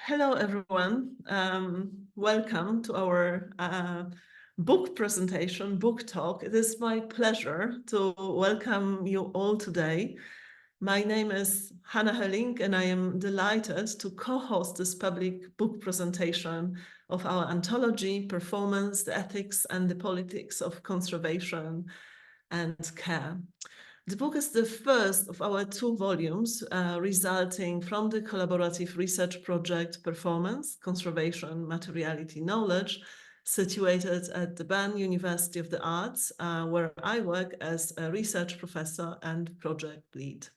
Hello, everyone. Welcome to our book presentation, book talk. It is my pleasure to welcome you all today. My name is Hanna Hölling, and I am delighted to co-host this public book presentation of our anthology, Performance, the Ethics and the Politics of Conservation and Care. The book is the first of our 2 volumes resulting from the collaborative research project Performance, Conservation, Materiality, Knowledge, situated at the Bern University of the Arts, where I work as a research professor and project lead.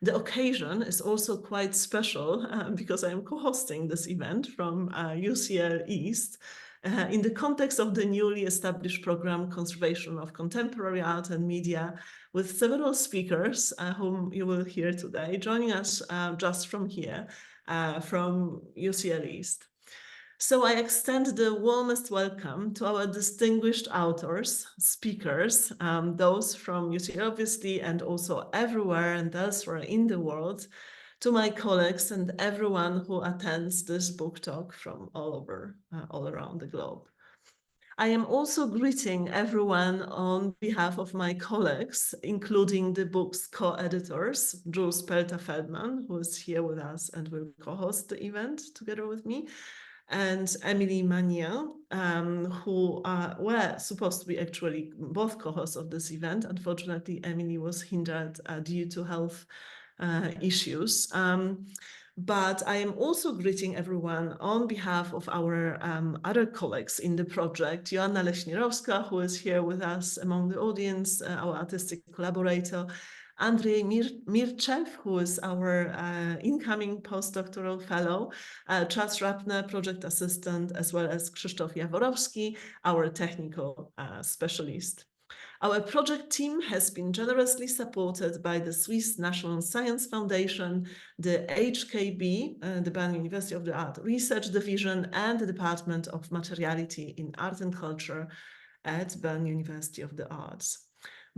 The occasion is also quite special because I am co-hosting this event from UCL East in the context of the newly established program Conservation of Contemporary Art and Media, with several speakers whom you will hear today joining us just from here, from UCL East. So I extend the warmest welcome to our distinguished authors, speakers, those from UCL obviously, and also everywhere and elsewhere in the world, to my colleagues and everyone who attends this book talk from all around the globe. I am also greeting everyone on behalf of my colleagues, including the book's co-editors, Jules, Pelta, Feldman, who is here with us and will co-host the event together with me, and Emilie, Magnin, who were supposed to be actually both co-hosts of this event. Unfortunately, Emilie was hindered due to health issues. But I am also greeting everyone on behalf of our other colleagues in the project, Joanna Leśnierowska, who is here with us among the audience, our artistic collaborator, Andrzej Mirczew, who is our incoming postdoctoral fellow, Charles Rappner, project assistant, as well as Krzysztof Jaworowski, our technical specialist. Our project team has been generously supported by the Swiss National Science Foundation, the HKB, the Bern University of the Art Research Division, and the Department of Materiality in Art and Culture at Bern University of the Arts.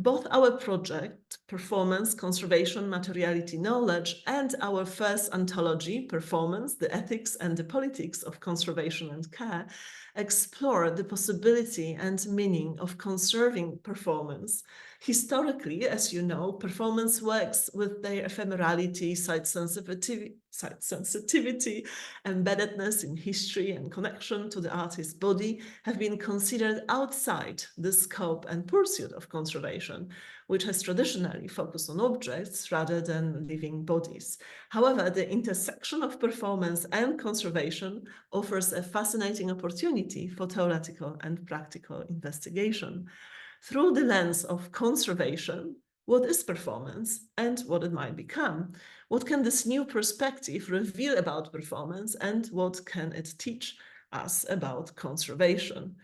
Both our project, Performance, Conservation, Materiality, Knowledge, and our first anthology, Performance, the Ethics and the Politics of Conservation and Care, explore the possibility and meaning of conserving performance. Historically, as you know, performance works with their ephemerality, site sensitivity, embeddedness in history and connection to the artist's body have been considered outside the scope and pursuit of conservation, which has traditionally focused on objects rather than living bodies. However, the intersection of performance and conservation offers a fascinating opportunity for theoretical and practical investigation. Through the lens of conservation, what is performance and what it might become? What can this new perspective reveal about performance, and what can it teach us about conservation?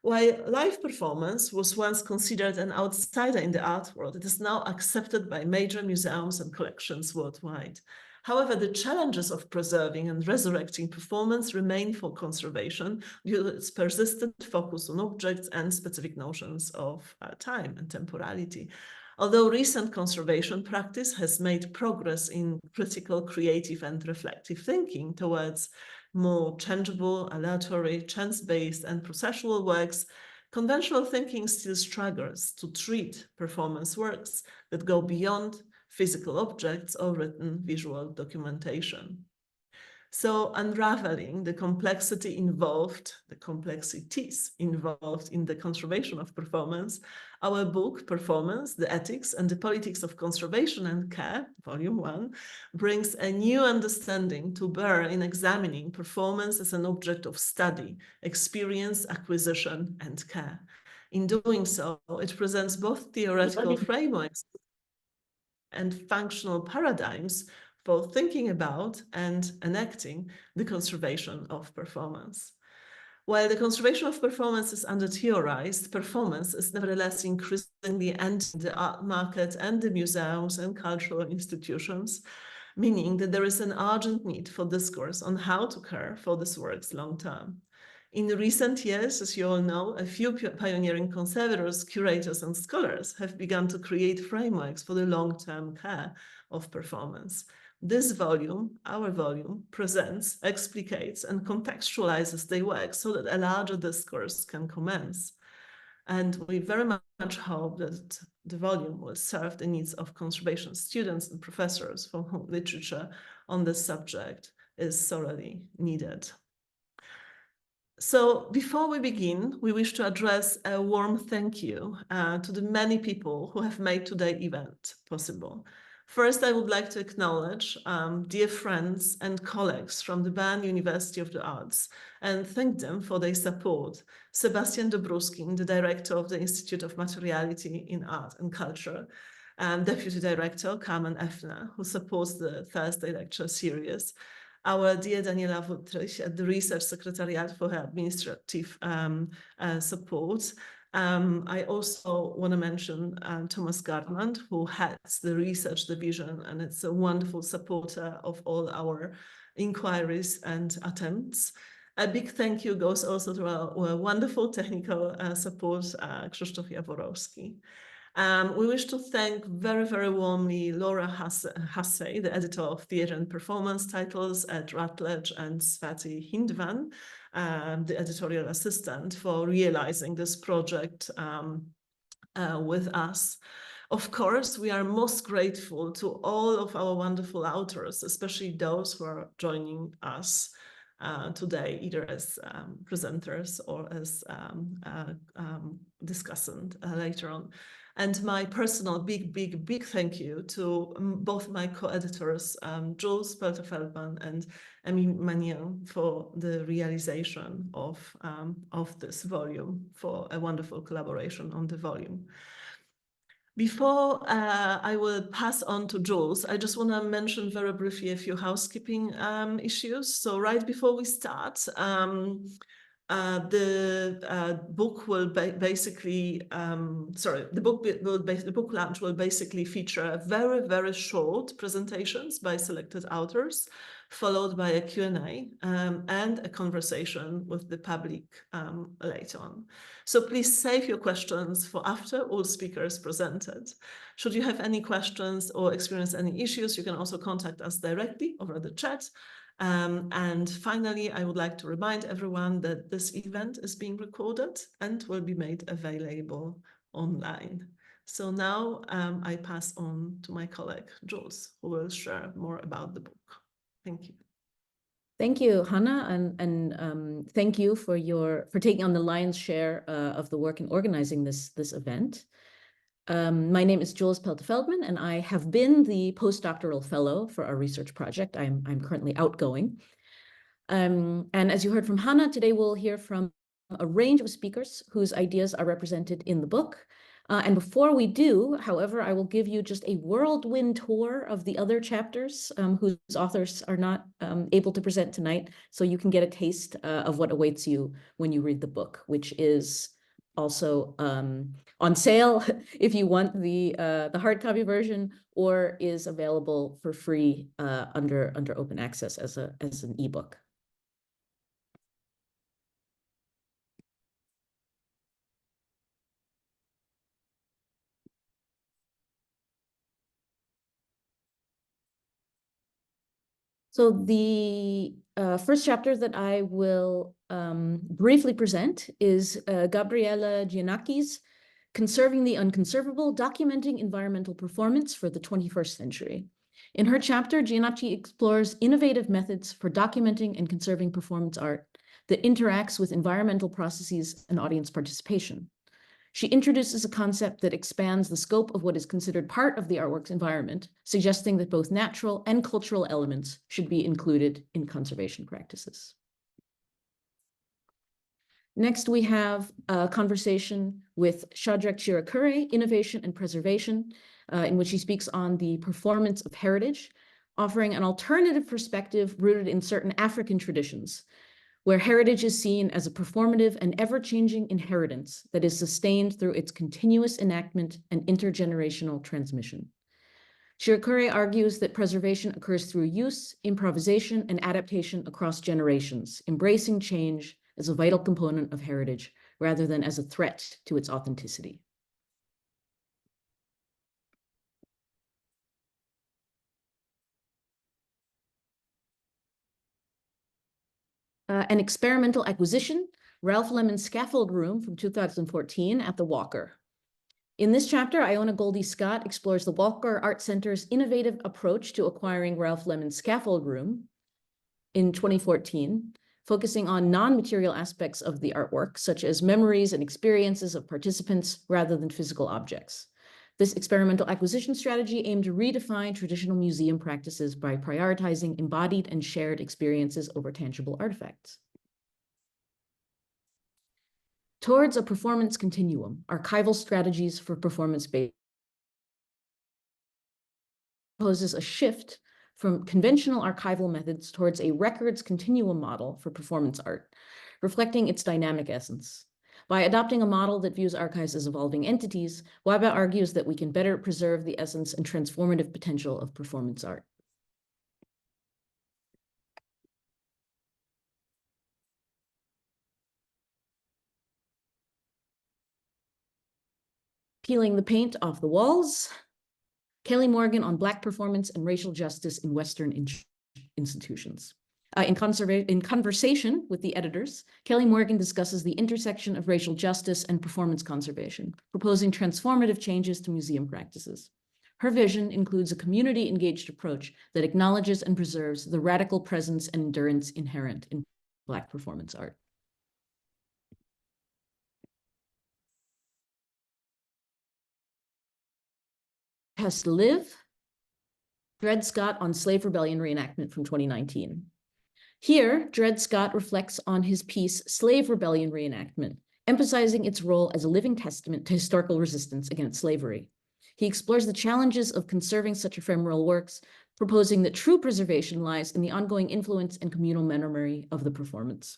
While live performance was once considered an outsider in the art world, it is now accepted by major museums and collections worldwide. However, the challenges of preserving and resurrecting performance remain for conservation due to its persistent focus on objects and specific notions of time and temporality. Although recent conservation practice has made progress in critical, creative, and reflective thinking towards more tangible, aleatory, chance-based, and processual works, conventional thinking still struggles to treat performance works that go beyond physical objects or written visual documentation. So unraveling the complexities involved in the conservation of performance, our book, Performance, the Ethics and the Politics of Conservation and Care, Volume 1, brings a new understanding to bear in examining performance as an object of study, experience, acquisition, and care. In doing so, it presents both theoretical frameworks and functional paradigms for thinking about and enacting the conservation of performance. While the conservation of performance is under-theorized, performance is nevertheless increasingly entering the art market and the museums and cultural institutions, meaning that there is an urgent need for discourse on how to care for these works long-term. In recent years, as you all know, a few pioneering conservators, curators, and scholars have begun to create frameworks for the long-term care of performance. This volume, our volume, presents, explicates, and contextualizes their work so that a larger discourse can commence. And we very much hope that the volume will serve the needs of conservation students and professors for whom literature on this subject is sorely needed. So before we begin, we wish to address a warm thank you to the many people who have made today's event possible. First, I would like to acknowledge dear friends and colleagues from the Bern University of the Arts and thank them for their support. Sebastian Dobruskin, the director of the Institute of Materiality in Art and Culture, and Deputy Director Carmen Effner, who supports the Thursday lecture series. Our dear Daniela Wuttrich at the Research Secretariat for her administrative support. I also want to mention Thomas Gardman, who heads the research division, and it's a wonderful supporter of all our inquiries and attempts. A big thank you goes also to our wonderful technical support, Krzysztof Jaworowski. We wish to thank very, very warmly Laura Hassey, the editor of Theatre and Performance Titles at Routledge, and Svati Hindvan, the editorial assistant, for realizing this project with us. Of course, we are most grateful to all of our wonderful authors, especially those who are joining us today, either as presenters or as discussant later on. And my personal big thank you to both my co-editors, Jules, Pelta, Feldman, and Emilie Magnin, for the realization of this volume, for a wonderful collaboration on the volume. Before I will pass on to Jules, I just want to mention very briefly a few housekeeping issues. So right before we start, the book will basically, the book launch will basically feature very, very short presentations by selected authors, followed by a Q&A and a conversation with the public later on. So please save your questions for after all speakers presented. Should you have any questions or experience any issues, you can also contact us directly over the chat. And finally, I would like to remind everyone that this event is being recorded and will be made available online. So now I pass on to my colleague, Jules, who will share more about the book. Thank you. Thank you, Hanna, and thank you for taking on the lion's share of the work in organizing this event. My name is Jules Pelta-Feldman, and I have been the postdoctoral fellow for our research project. I'm currently outgoing. And as you heard from Hanna, today we'll hear from a range of speakers whose ideas are represented in the book. And before we do, however, I will give you just a whirlwind tour of the other chapters whose authors are not able to present tonight, so you can get a taste of what awaits you when you read the book, which is also on sale if you want the hard copy version, or is available for free under open access as an ebook. So the first chapter that I will briefly present is Gabriella Giannacchi's Conserving the Unconservable, Documenting Environmental Performance for the 21st Century. In her chapter, Giannacchi explores innovative methods for documenting and conserving performance art that interacts with environmental processes and audience participation. She introduces a concept that expands the scope of what is considered part of the artwork's environment, suggesting that both natural and cultural elements should be included in conservation practices. Next, we have a conversation with Shadrach Chirakure, Innovation and Preservation, in which he speaks on the performance of heritage, offering an alternative perspective rooted in certain African traditions, where heritage is seen as a performative and ever-changing inheritance that is sustained through its continuous enactment and intergenerational transmission. Chirakure argues that preservation occurs through use, improvisation, and adaptation across generations, embracing change as a vital component of heritage rather than as a threat to its authenticity. An experimental acquisition, Ralph Lemon's Scaffold Room from 2014 at the Walker. In this chapter, Iona Goldie Scott explores the Walker Art Center's innovative approach to acquiring Ralph Lemon's Scaffold Room in 2014, focusing on non-material aspects of the artwork, such as memories and experiences of participants rather than physical objects. This experimental acquisition strategy aimed to redefine traditional museum practices by prioritizing embodied and shared experiences over tangible artifacts. Towards a performance continuum, archival strategies for performance-based proposes a shift from conventional archival methods towards a records continuum model for performance art, reflecting its dynamic essence. By adopting a model that views archives as evolving entities, Waba argues that we can better preserve the essence and transformative potential of performance art. Peeling the paint off the walls, Kelly Morgan on Black performance and racial justice in Western institutions. In conversation with the editors, Kelly Morgan discusses the intersection of racial justice and performance conservation, proposing transformative changes to museum practices. Her vision includes a community-engaged approach that acknowledges and preserves the radical presence and endurance inherent in Black performance art. Has to Live, Dred Scott on Slave Rebellion reenactment from 2019. Here, Dred Scott reflects on his piece, Slave Rebellion Reenactment, emphasizing its role as a living testament to historical resistance against slavery. He explores the challenges of conserving such ephemeral works, proposing that true preservation lies in the ongoing influence and communal memory of the performance.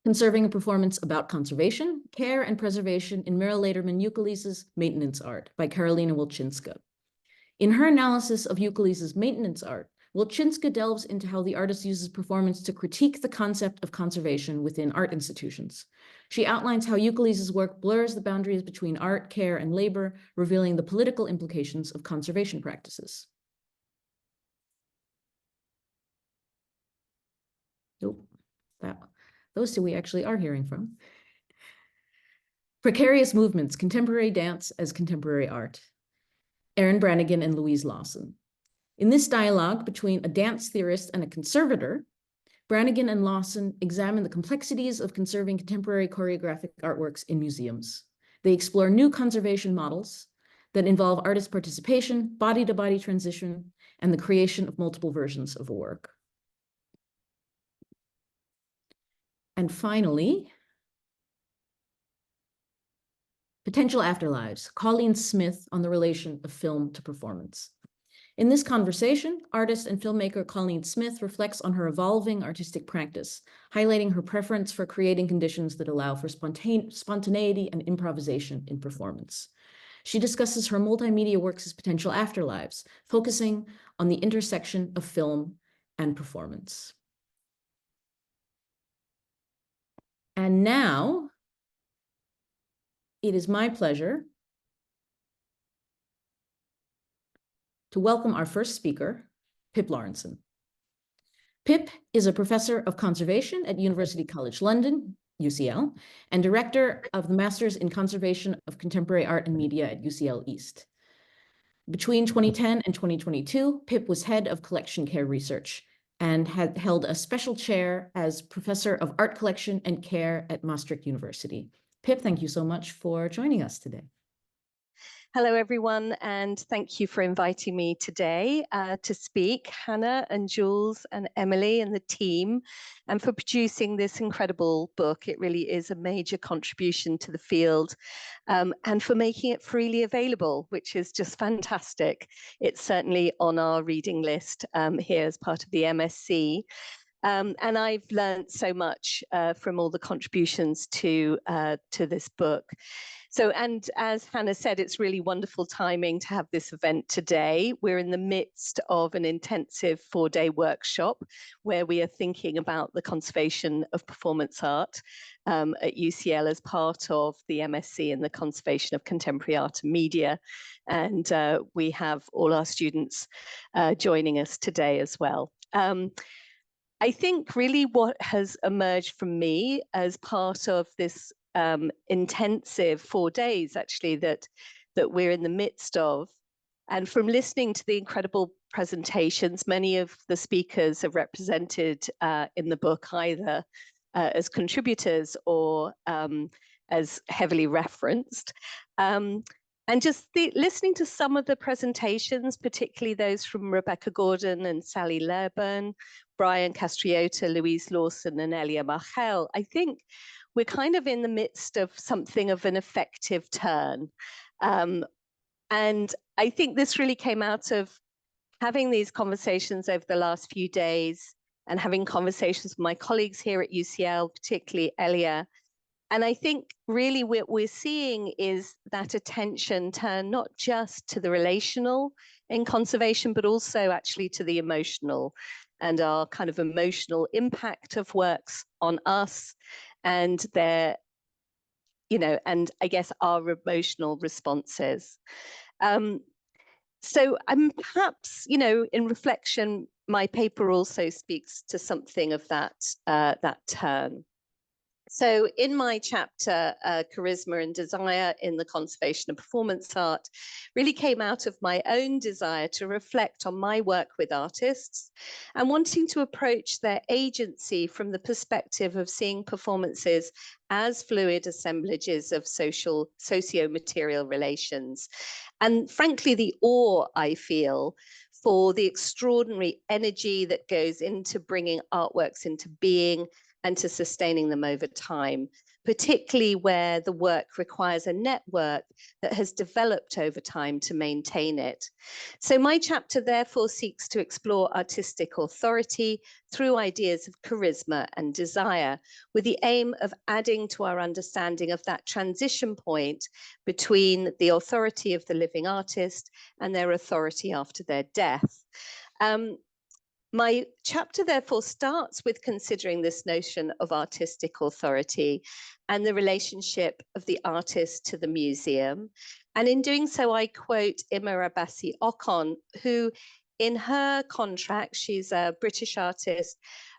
Conserving a performance about conservation, care, and preservation in Meryl Laderman Euclide's Maintenance Art by Karolina Wilczynska. In her analysis of Euclide's maintenance art, Wilczynska delves into how the artist uses performance to critique the concept of conservation within art institutions. She outlines how Euclide's work blurs the boundaries between art, care, and labor, revealing the political implications of conservation practices. Nope, those two we actually are hearing from. Precarious Movements, Contemporary Dance as Contemporary Art. Erin Brannigan and Louise Lawson. In this dialogue between a dance theorist and a conservator, Brannigan and Lawson examine the complexities of conserving contemporary choreographic artworks in museums. They explore new conservation models that involve artist participation, body-to-body transition, and the creation of multiple versions of a work. And finally, Potential Afterlives, Colleen Smith on the relation of film to performance. In this conversation, artist and filmmaker Colleen Smith reflects on her evolving artistic practice, highlighting her preference for creating conditions that allow for spontaneity and improvisation in performance. She discusses her multimedia works as potential afterlives, focusing on the intersection of film and performance. And now, it is my pleasure to welcome our first speaker, Pip Laurenson. Pip is a professor of conservation at University College London, UCL, and director of the Masters in Conservation of Contemporary Art and Media at UCL East. Between 2010 and 2022, Pip was head of collection care research and had held a special chair as professor of art collection and care at Maastricht University. Pip, thank you so much for joining us today. Hello, everyone, and thank you for inviting me today to speak, Hanna and Jules and Emilie and the team, and for producing this incredible book. It really is a major contribution to the field, and for making it freely available, which is just fantastic. It's certainly on our reading list here as part of the MSc. And I've learned so much from all the contributions to this book. So, and as Hanna said, it's really wonderful timing to have this event today. We're in the midst of an intensive 4-day workshop where we are thinking about the conservation of performance art at UCL as part of the MSc in the conservation of contemporary art and media. And we have all our students joining us today as well. I think really what has emerged from me as part of this intensive 4 days actually that we're in the midst of, and from listening to the incredible presentations, many of the speakers are represented in the book either as contributors or as heavily referenced. And just listening to some of the presentations, particularly those from Rebecca Gordon and Sally Lehrburn, Brian Castriota, Louise Lawson, and Helia Marcal, I think we're kind of in the midst of something of an effective turn. And I think this really came out of having these conversations over the last few days and having conversations with my colleagues here at UCL, particularly Helia. And I think really what we're seeing is that attention turn not just to the relational in conservation, but also actually to the emotional and our kind of emotional impact of works on us and their, you know, and I guess our emotional responses. So I'm perhaps, you know, in reflection, my paper also speaks to something of that, that turn. So in my chapter, Charisma and Desire in the Conservation of Performance Art, really came out of my own desire to reflect on my work with artists and wanting to approach their agency from the perspective of seeing performances as fluid assemblages of socio-material relations. And frankly, the awe I feel for the extraordinary energy that goes into bringing artworks into being and to sustaining them over time, particularly where the work requires a network that has developed over time to maintain it. So my chapter therefore seeks to explore artistic authority through ideas of charisma and desire, with the aim of adding to our understanding of that transition point between the authority of the living artist and their authority after their death. My chapter therefore starts with considering this notion of artistic authority and the relationship of the artist to the museum. And in doing so, I quote Ima Abassi Okon, who in her contract, she's a British artist,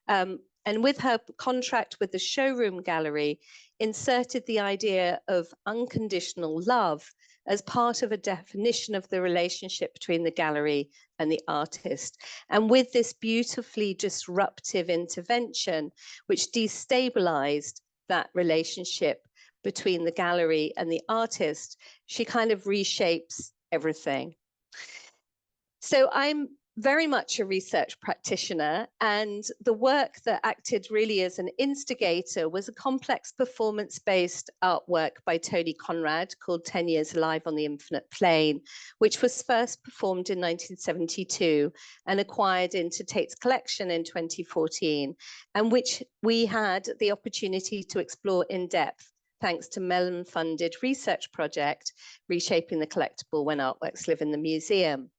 and with her contract with the Showroom Gallery, inserted the idea of unconditional love as part of a definition of the relationship between the gallery and the artist. And with this beautifully disruptive intervention, which destabilized that relationship between the gallery and the artist, she kind of reshapes everything. So I'm very much a research practitioner, and the work that acted really as an instigator was a complex performance-based artwork by Tony Conrad called 10 Years Alive on the Infinite Plane, which was first performed in 1972 and acquired into Tate's collection in 2014, and which we had the opportunity to explore in depth thanks to Mellon-funded research project, Reshaping the Collectible When Artworks Live in the Museum.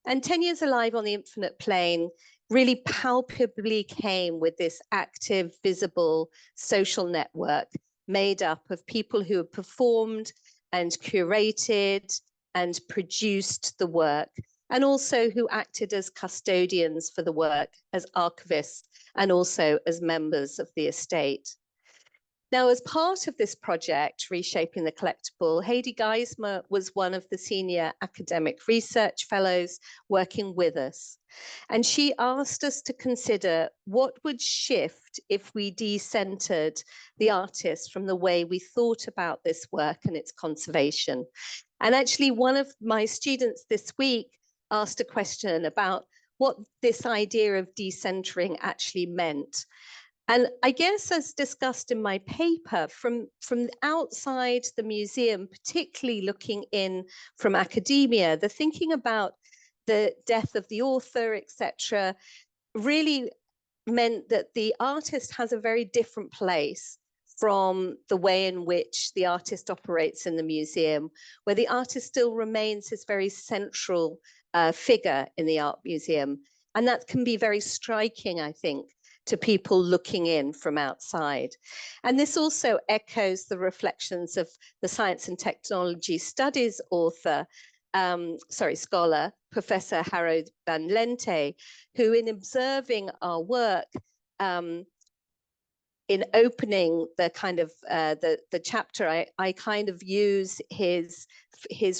And 10 Years Alive on the Infinite Plane really palpably came with this active, visible social network made up of people who have performed and curated and produced the work, and also who acted as custodians for the work, as archivists, and also as members of the estate. Now, as part of this project, Reshaping the Collectible, Heidi Geismer was one of the senior academic research fellows working with us. And she asked us to consider what would shift if we decentered the artist from the way we thought about this work and its conservation. And actually, one of my students this week asked a question about what this idea of decentering actually meant. And I guess, as discussed in my paper, from outside the museum, particularly looking in from academia, the thinking about the death of the author, etc., really meant that the artist has a very different place from the way in which the artist operates in the museum, where the artist still remains this very central figure in the art museum. And that can be very striking, I think, to people looking in from outside. And this also echoes the reflections of the Science and Technology Studies scholar, Professor Harold van Lente, who in observing our work, in opening the kind of the chapter, I kind of use his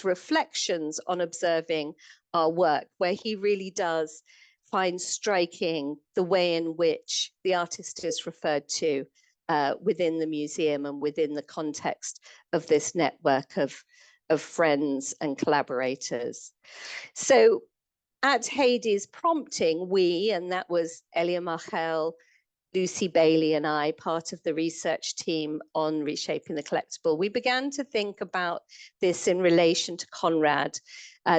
reflections on observing our work, where he really does find striking the way in which the artist is referred to within the museum and within the context of this network of friends and collaborators. So at Heidi's prompting, and that was Helia Marcal, Lucy Bailey and I, part of the research team on Reshaping the Collectible, we began to think about this in relation to Conrad,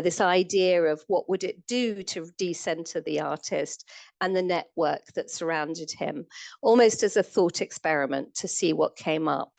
this idea of what would it do to decenter the artist and the network that surrounded him, almost as a thought experiment to see what came up.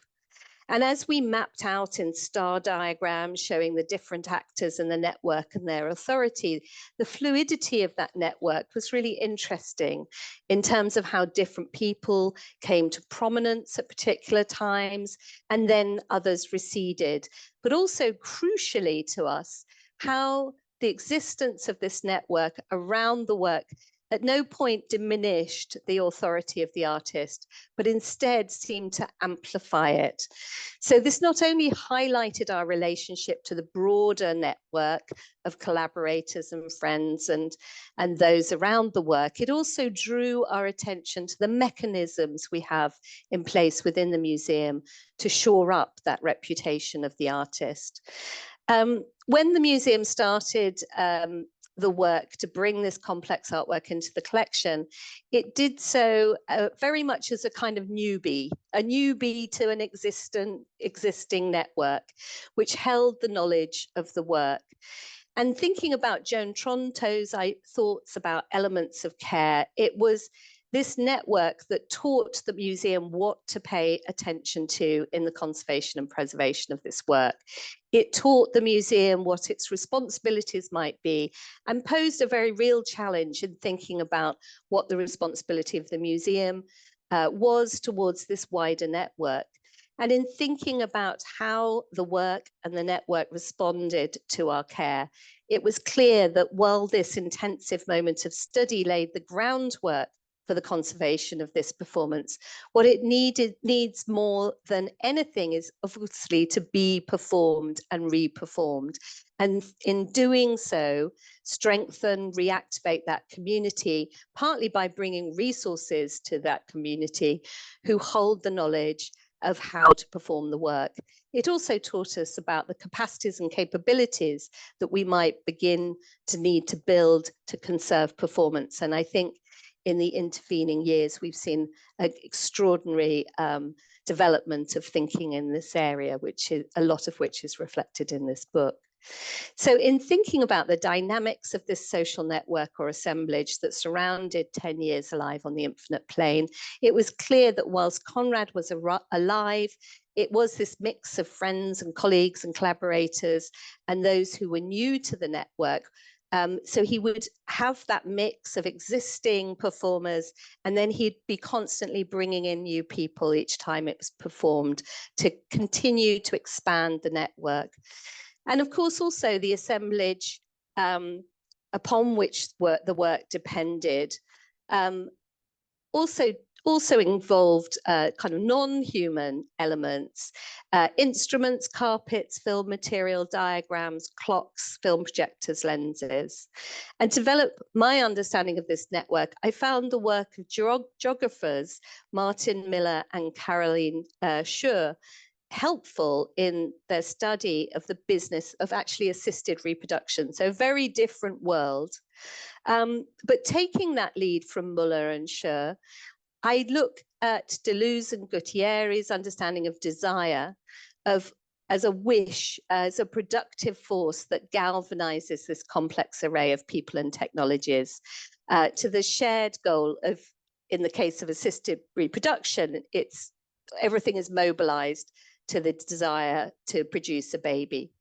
And as we mapped out in star diagrams showing the different actors in the network and their authority, the fluidity of that network was really interesting in terms of how different people came to prominence at particular times, and then others receded. But also crucially to us, how the existence of this network around the work at no point diminished the authority of the artist, but instead seemed to amplify it. So this not only highlighted our relationship to the broader network of collaborators and friends and those around the work, it also drew our attention to the mechanisms we have in place within the museum to shore up that reputation of the artist. When the museum started the work to bring this complex artwork into the collection, it did so very much as a kind of newbie to an existing network, which held the knowledge of the work. And thinking about Joan Tronto's thoughts about elements of care, it was this network that taught the museum what to pay attention to in the conservation and preservation of this work. It taught the museum what its responsibilities might be and posed a very real challenge in thinking about what the responsibility of the museum was towards this wider network. And in thinking about how the work and the network responded to our care, it was clear that while this intensive moment of study laid the groundwork for the conservation of this performance, what it needs more than anything is obviously to be performed and re-performed. And in doing so, strengthen, reactivate that community, partly by bringing resources to that community who hold the knowledge of how to perform the work. It also taught us about the capacities and capabilities that we might begin to need to build to conserve performance. And I think in the intervening years, we've seen an extraordinary development of thinking in this area, which is a lot of which is reflected in this book. So in thinking about the dynamics of this social network or assemblage that surrounded 10 Years Alive on the Infinite Plane, it was clear that whilst Conrad was alive, it was this mix of friends and colleagues and collaborators and those who were new to the network. So he would have that mix of existing performers, and then he'd be constantly bringing in new people each time it was performed to continue to expand the network. And of course, also the assemblage upon which the work depended also involved kind of non-human elements, instruments, carpets, film material, diagrams, clocks, film projectors, lenses. And to develop my understanding of this network, I found the work of geographers, Martin Miller and Caroline Schur, helpful in their study of the business of actually assisted reproduction. So a very different world. But taking that lead from Muller and Schur, I look at Deleuze and Gutierrez's understanding of desire as a wish, as a productive force that galvanizes this complex array of people and technologies to the shared goal of, in the case of assisted reproduction, it's everything is mobilized to the desire to produce a baby.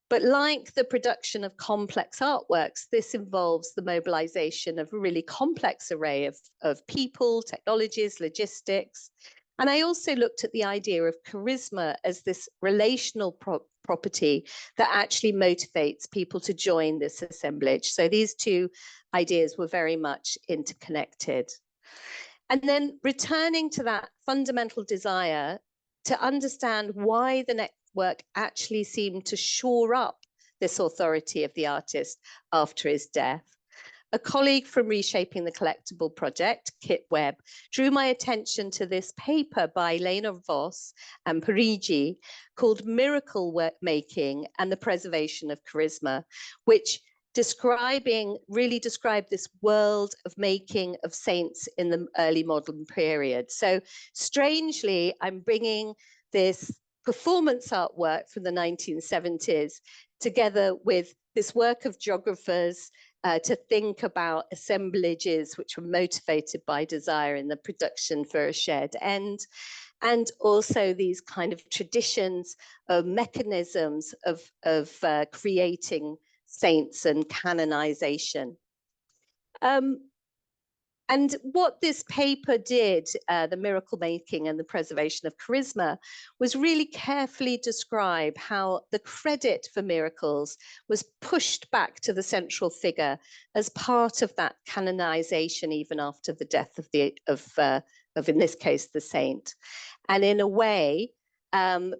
But like the production of complex artworks, this involves the mobilization of a really complex array of people, technologies, logistics. And I also looked at the idea of charisma as this relational property that actually motivates people to join this assemblage. So these two ideas were very much interconnected. And then returning to that fundamental desire to understand why the network actually seemed to shore up this authority of the artist after his death. A colleague from Reshaping the Collectible project, Kit Webb, drew my attention to this paper by Eléonore Hellio and Parigi called Miracle Making and the Preservation of Charisma, which really described this world of making of saints in the early modern period. So strangely, I'm bringing this performance artwork from the 1970s together with this work of geographers to think about assemblages which were motivated by desire in the production for a shared end. And also these kind of traditions of mechanisms of creating saints and canonization. And what this paper did, the miracle making and the preservation of charisma, was really carefully describe how the credit for miracles was pushed back to the central figure as part of that canonization, even after the death of in this case, the saint. And in a way,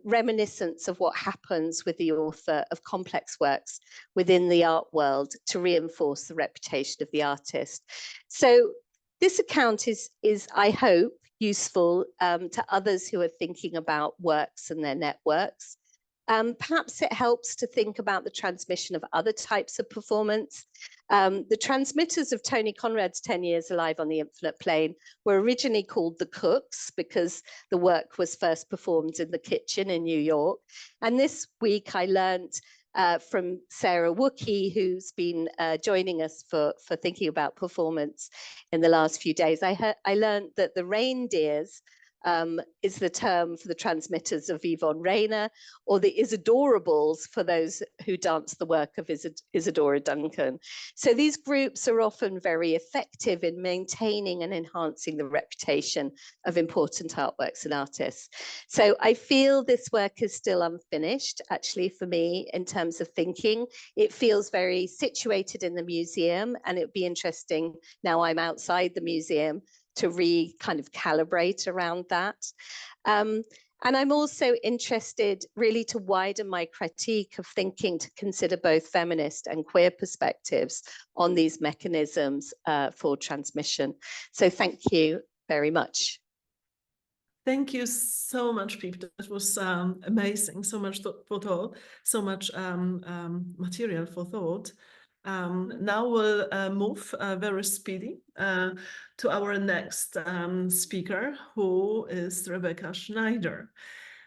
reminiscence of what happens with the author of complex works within the art world to reinforce the reputation of the artist. So this account is I hope, useful to others who are thinking about works and their networks. Perhaps it helps to think about the transmission of other types of performance. The transmitters of Tony Conrad's 10 Years Alive on the Infinite Plane were originally called the Cooks because the work was first performed in the kitchen in New York. And this week I learned from Sarah Wookie, who's been joining us for thinking about performance in the last few days. I learned that the reindeers is the term for the transmitters of Yvonne Rainer, or the Isadorables for those who dance the work of Isadora Duncan. So these groups are often very effective in maintaining and enhancing the reputation of important artworks and artists. So I feel this work is still unfinished, actually, for me, in terms of thinking. It feels very situated in the museum, and it would be interesting, now I'm outside the museum, to kind of calibrate around that. And I'm also interested really to widen my critique of thinking to consider both feminist and queer perspectives on these mechanisms for transmission. So thank you very much. Thank you so much, Pip. That was amazing. So much for thought, so much material for thought. Now we'll move very speedy to our next speaker, who is Rebecca Schneider.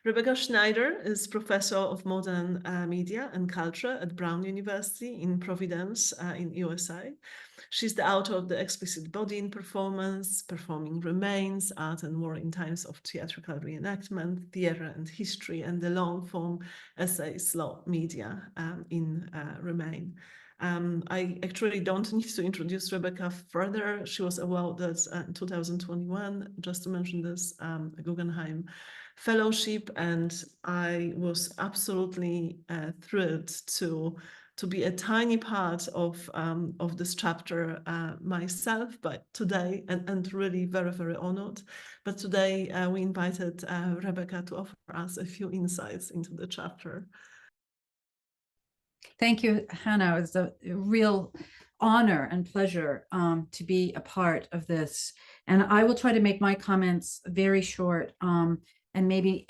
Rebecca Schneider is Professor of Modern Media and Culture at Brown University in Providence in USA. She's the author of The Explicit Body in Performance, Performing Remains, Art and War in Times of Theatrical Reenactment, Theatre and History, and the long-form essay Slow Media in Remain. I actually don't need to introduce Rebecca further. She was awarded in 2021, just to mention this, Guggenheim Fellowship, and I was absolutely thrilled to be a tiny part of this chapter myself, but today, and really very, very honored. But today we invited Rebecca to offer us a few insights into the chapter. Thank you, Hannah. It was a real honor and pleasure to be a part of this. And I will try to make my comments very short and maybe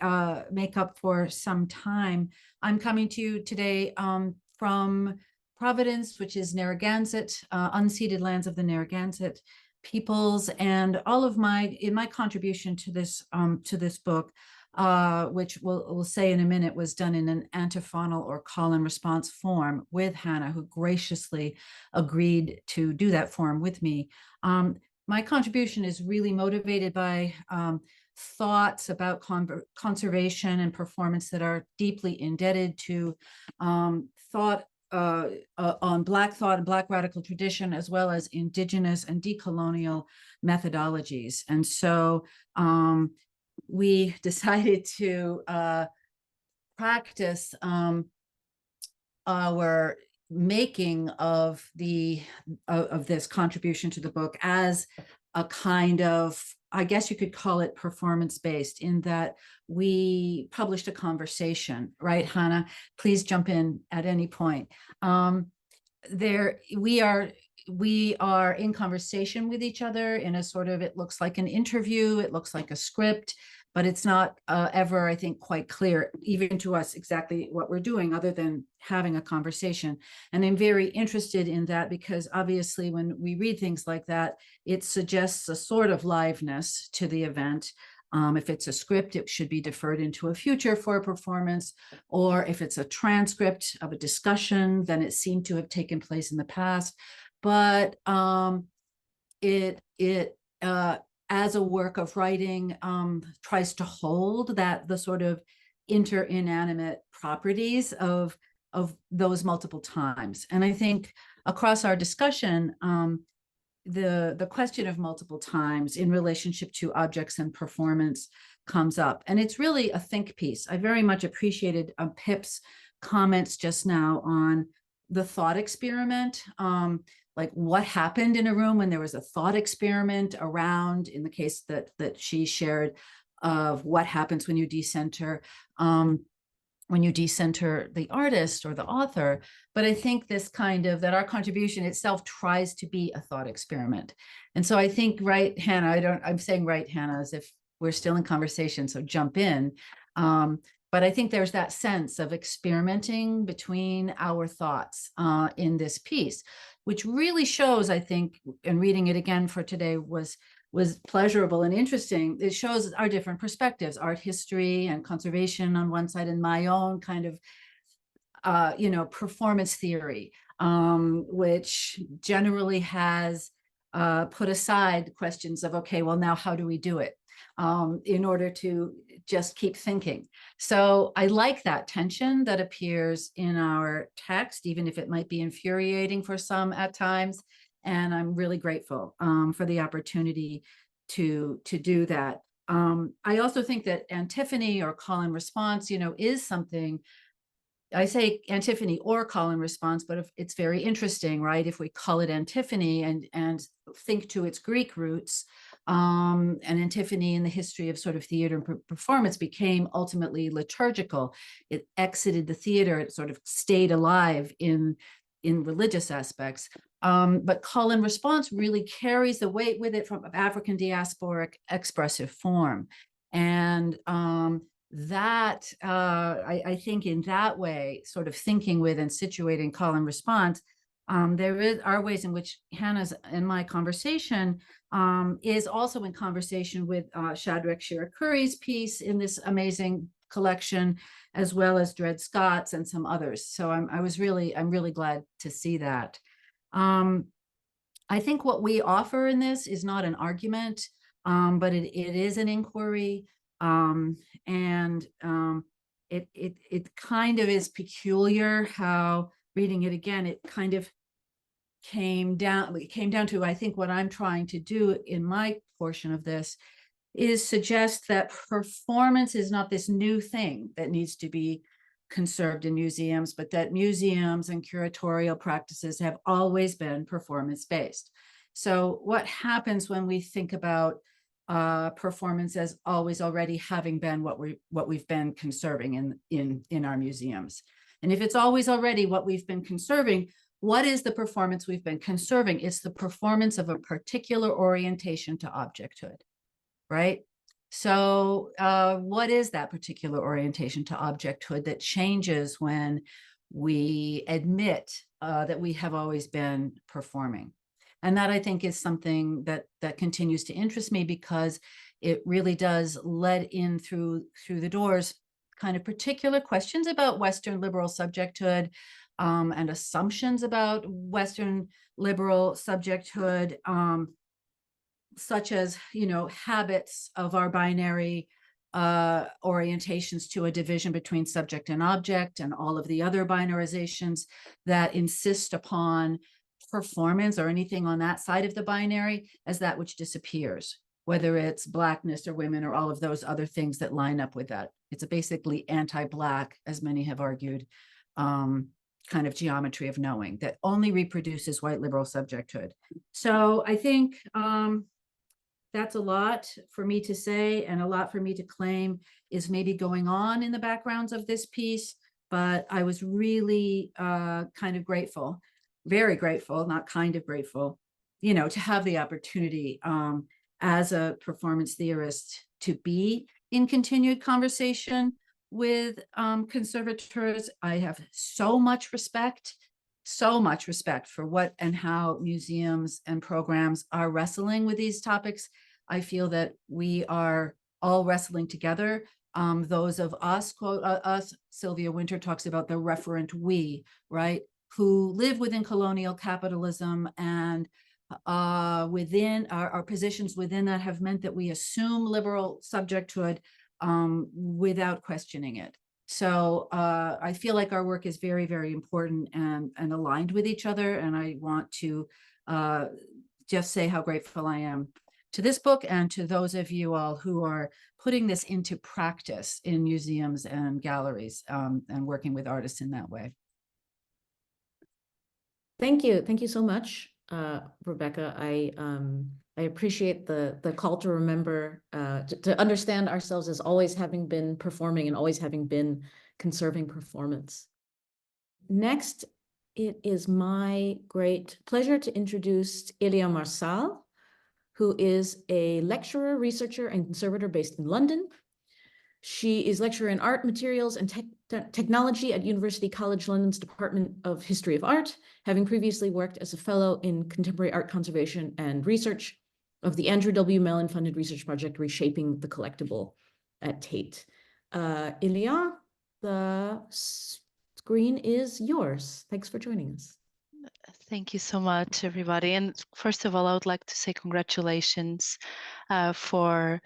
make up for some time. I'm coming to you today from Providence, which is Narragansett, unceded lands of the Narragansett peoples, and all of my contribution to this book, which we'll say in a minute, was done in an antiphonal or call and response form with Hannah, who graciously agreed to do that form with me. My contribution is really motivated by thoughts about conservation and performance that are deeply indebted to thought on Black thought and Black radical tradition, as well as indigenous and decolonial methodologies. And so we decided to practice our making of this contribution to the book as a kind of, I guess you could call it performance-based, in that we published a conversation, right, Hanna? Please jump in at any point. We are in conversation with each other in a sort of, it looks like an interview, it looks like a script, but it's not ever, I think, quite clear, even to us, exactly what we're doing, other than having a conversation. And I'm very interested in that, because obviously when we read things like that, it suggests a sort of liveness to the event. If it's a script, it should be deferred into a future for a performance, or if it's a transcript of a discussion, then it seemed to have taken place in the past. But as a work of writing, tries to hold that the sort of inanimate properties of those multiple times. And I think across our discussion, the question of multiple times in relationship to objects and performance comes up. And it's really a think piece. I very much appreciated Pip's comments just now on the thought experiment. Like what happened in a room when there was a thought experiment around, in the case that she shared, of what happens when you decenter the artist or the author. But I think this kind of, that our contribution itself tries to be a thought experiment. And so I think, right, Hanna, I'm saying right, Hanna, as if we're still in conversation, so jump in. But I think there's that sense of experimenting between our thoughts in this piece, which really shows, I think, and reading it again for today was pleasurable and interesting. It shows our different perspectives, art history and conservation on one side, and my own kind of, performance theory, which generally has put aside questions of, okay, well, now how do we do it? In order to just keep thinking. So I like that tension that appears in our text, even if it might be infuriating for some at times. And I'm really grateful for the opportunity to do that. I also think that antiphony or call and response, is something, I say antiphony or call and response, but it's very interesting, right? If we call it antiphony and think to its Greek roots, an antiphony in the history of sort of theater and performance became ultimately liturgical. It exited the theater, it sort of stayed alive in religious aspects. But call and response really carries the weight with it from African diasporic expressive form. And that, I think in that way, sort of thinking with and situating call and response, there are ways in which Hanna's and my conversation is also in conversation with Shadrach Shiracuri's piece in this amazing collection, as well as Dred Scott's and some others. So I'm really glad to see that. I think what we offer in this is not an argument, but it is an inquiry. It kind of is peculiar how, reading it again, it kind of came down to, I think what I'm trying to do in my portion of this is suggest that performance is not this new thing that needs to be conserved in museums, but that museums and curatorial practices have always been performance-based. So what happens when we think about performance as always already having been what we've been conserving in our museums? And if it's always already what we've been conserving, what is the performance we've been conserving? It's the performance of a particular orientation to objecthood, right? So what is that particular orientation to objecthood that changes when we admit that we have always been performing? And that, I think, is something that continues to interest me, because it really does let in through the doors kind of particular questions about Western liberal subjecthood, and assumptions about Western liberal subjecthood, such as, you know, habits of our binary orientations to a division between subject and object, and all of the other binarizations that insist upon performance or anything on that side of the binary as that which disappears, whether it's Blackness or women or all of those other things that line up with that. It's a basically anti-Black, as many have argued, kind of geometry of knowing that only reproduces white liberal subjecthood. So I think that's a lot for me to say, and a lot for me to claim is maybe going on in the backgrounds of this piece, but I was really kind of grateful, very grateful, not kind of grateful, you know, to have the opportunity as a performance theorist to be in continued conversation with conservators. I have so much respect for what and how museums and programs are wrestling with these topics. I feel that we are all wrestling together. Those of us, quote us, Sylvia Wynter talks about the referent we, right, who live within colonial capitalism, and within our positions within that have meant that we assume liberal subjecthood without questioning it. So I feel like our work is very, very important and aligned with each other. And I want to just say how grateful I am to this book and to those of you all who are putting this into practice in museums and galleries and working with artists in that way. Thank you. Thank you so much, Rebecca. I appreciate the call to remember, to understand ourselves as always having been performing and always having been conserving performance. Next, it is my great pleasure to introduce Helia Marcal, who is a lecturer, researcher, and conservator based in London. She is lecturer in art, materials, and technology at University College London's Department of History of Art, having previously worked as a fellow in contemporary art conservation and research of the Andrew W. Mellon funded research project Reshaping the Collectible at Tate. Helia, the screen is yours. Thanks for joining us. Thank you so much, everybody. And first of all, I would like to say congratulations for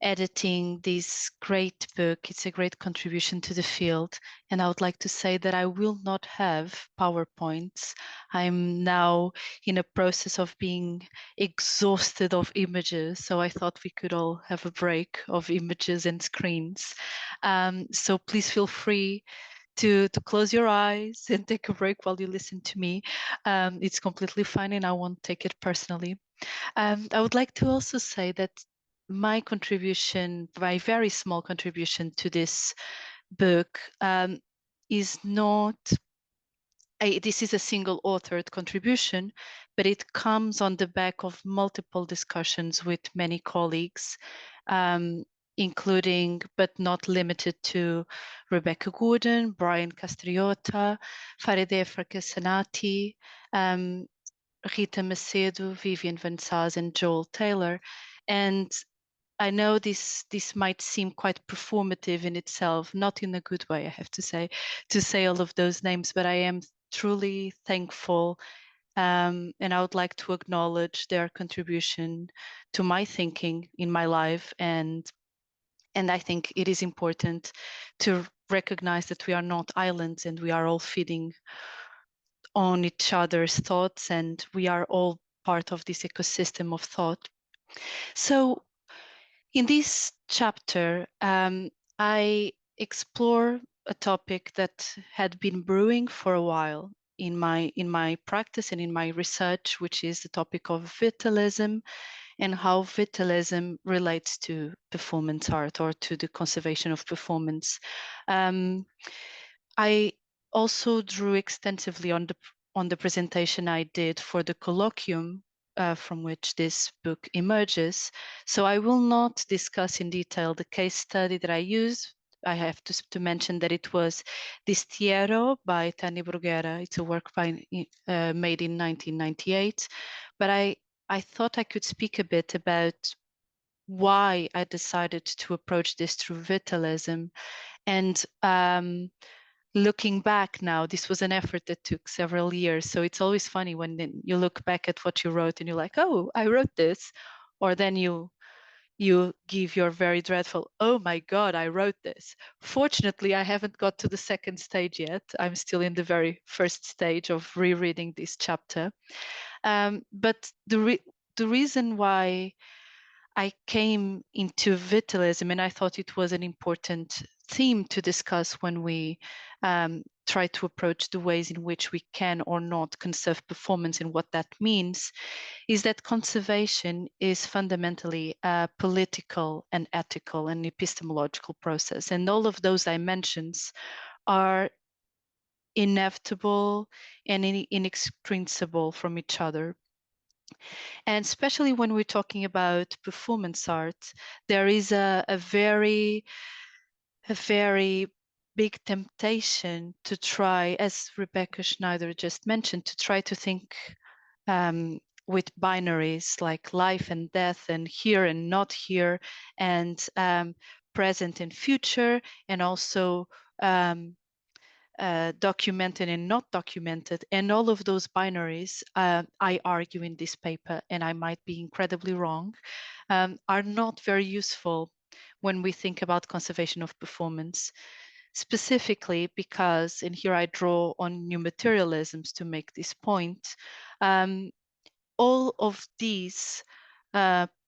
editing this great book. It's a great contribution to the field. And I would like to say that I will not have PowerPoints. I'm now in a process of being exhausted of images. So I thought we could all have a break of images and screens. So please feel free to close your eyes and take a break while you listen to me. It's completely fine and I won't take it personally. I would like to also say that my contribution, my very small contribution to this book is not, this is a single authored contribution, but it comes on the back of multiple discussions with many colleagues, including but not limited to Rebecca Gordon, Brian Castriota, Farideh Farkasanati, Rita Macedo, Vivian Van Saas, and Joel Taylor. And I know this might seem quite performative in itself, not in a good way, I have to say all of those names, but I am truly thankful, and I would like to acknowledge their contribution to my thinking in my life. And I think it is important to recognize that we are not islands and we are all feeding on each other's thoughts, and we are all part of this ecosystem of thought. So in this chapter, I explore a topic that had been brewing for a while in my practice and in my research, which is the topic of vitalism and how vitalism relates to performance art or to the conservation of performance. I also drew extensively on the presentation I did for the colloquium from which this book emerges. So I will not discuss in detail the case study that I used. I have to mention that it was Distiero by Tani Bruguera. It's a work made in 1998. But I thought I could speak a bit about why I decided to approach this through vitalism. And looking back now, this was an effort that took several years. So it's always funny when you look back at what you wrote and you're like, oh, I wrote this. or then you give your very dreadful, oh my God, I wrote this. Fortunately, I haven't got to the second stage yet. I'm still in the very first stage of rereading this chapter. But the reason why I came into vitalism, and I thought it was an important theme to discuss when we try to approach the ways in which we can or not conserve performance and what that means, is that conservation is fundamentally a political and ethical and epistemological process. And all of those dimensions are inevitable and inextricable from each other. And especially when we're talking about performance art, there is a very big temptation to try, as Rebecca Schneider just mentioned, to try to think with binaries like life and death and here and not here, and present and future, and also documented and not documented. And all of those binaries, I argue in this paper, and I might be incredibly wrong, are not very useful when we think about conservation of performance, specifically because, and here I draw on new materialisms to make this point, all of these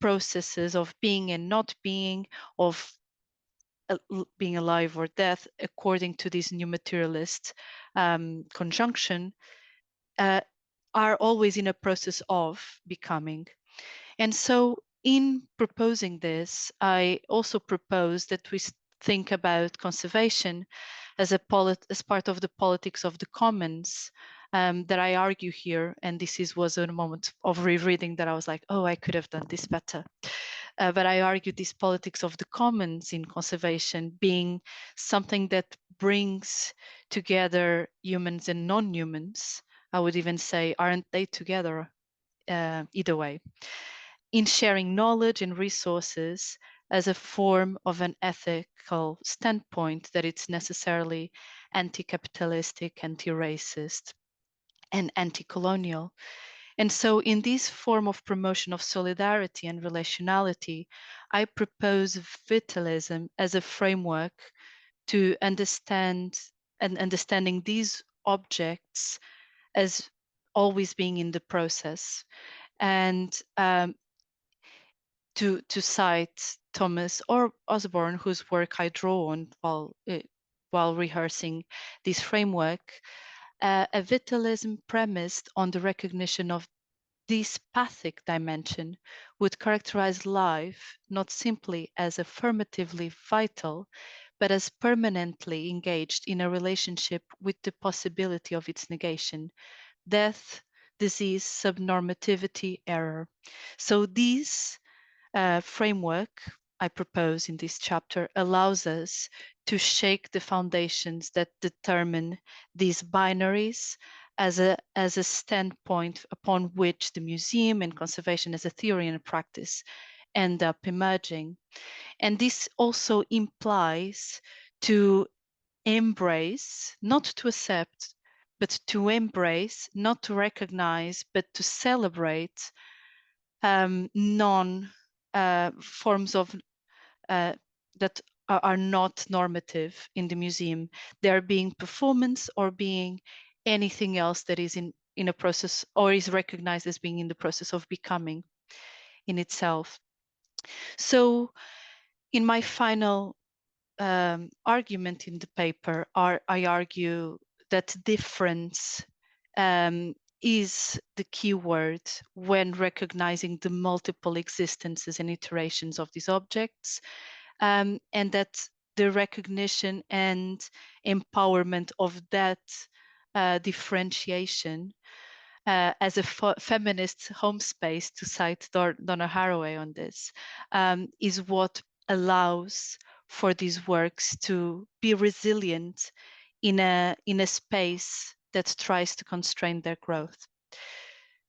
processes of being and not being, of being alive or death, according to this new materialist conjunction, are always in a process of becoming. And so in proposing this, I also propose that we think about conservation as part of the politics of the commons that I argue here. And this was a moment of rereading that I was like, oh, I could have done this better. But I argue this politics of the commons in conservation being something that brings together humans and non-humans. I would even say, aren't they together either way? In sharing knowledge and resources as a form of an ethical standpoint that it's necessarily anti-capitalistic, anti-racist, and anti-colonial. And so in this form of promotion of solidarity and relationality, I propose vitalism as a framework to understand and understanding these objects as always being in the process. And to cite Thomas or Osborne, whose work I draw on while rehearsing this framework, a vitalism premised on the recognition of this pathic dimension would characterize life not simply as affirmatively vital, but as permanently engaged in a relationship with the possibility of its negation, death, disease, subnormativity, error. So these framework I propose in this chapter allows us to shake the foundations that determine these binaries as a standpoint upon which the museum and conservation as a theory and a practice end up emerging. And this also implies to embrace, not to accept, but to embrace, not to recognize, but to celebrate forms of that are not normative in the museum. They're being performance or being anything else that is in a process or is recognized as being in the process of becoming in itself. So in my final argument in the paper, I argue that difference is the key word when recognizing the multiple existences and iterations of these objects, and that the recognition and empowerment of that differentiation as a feminist home space, to cite Donna Haraway on this, is what allows for these works to be resilient in a space that tries to constrain their growth.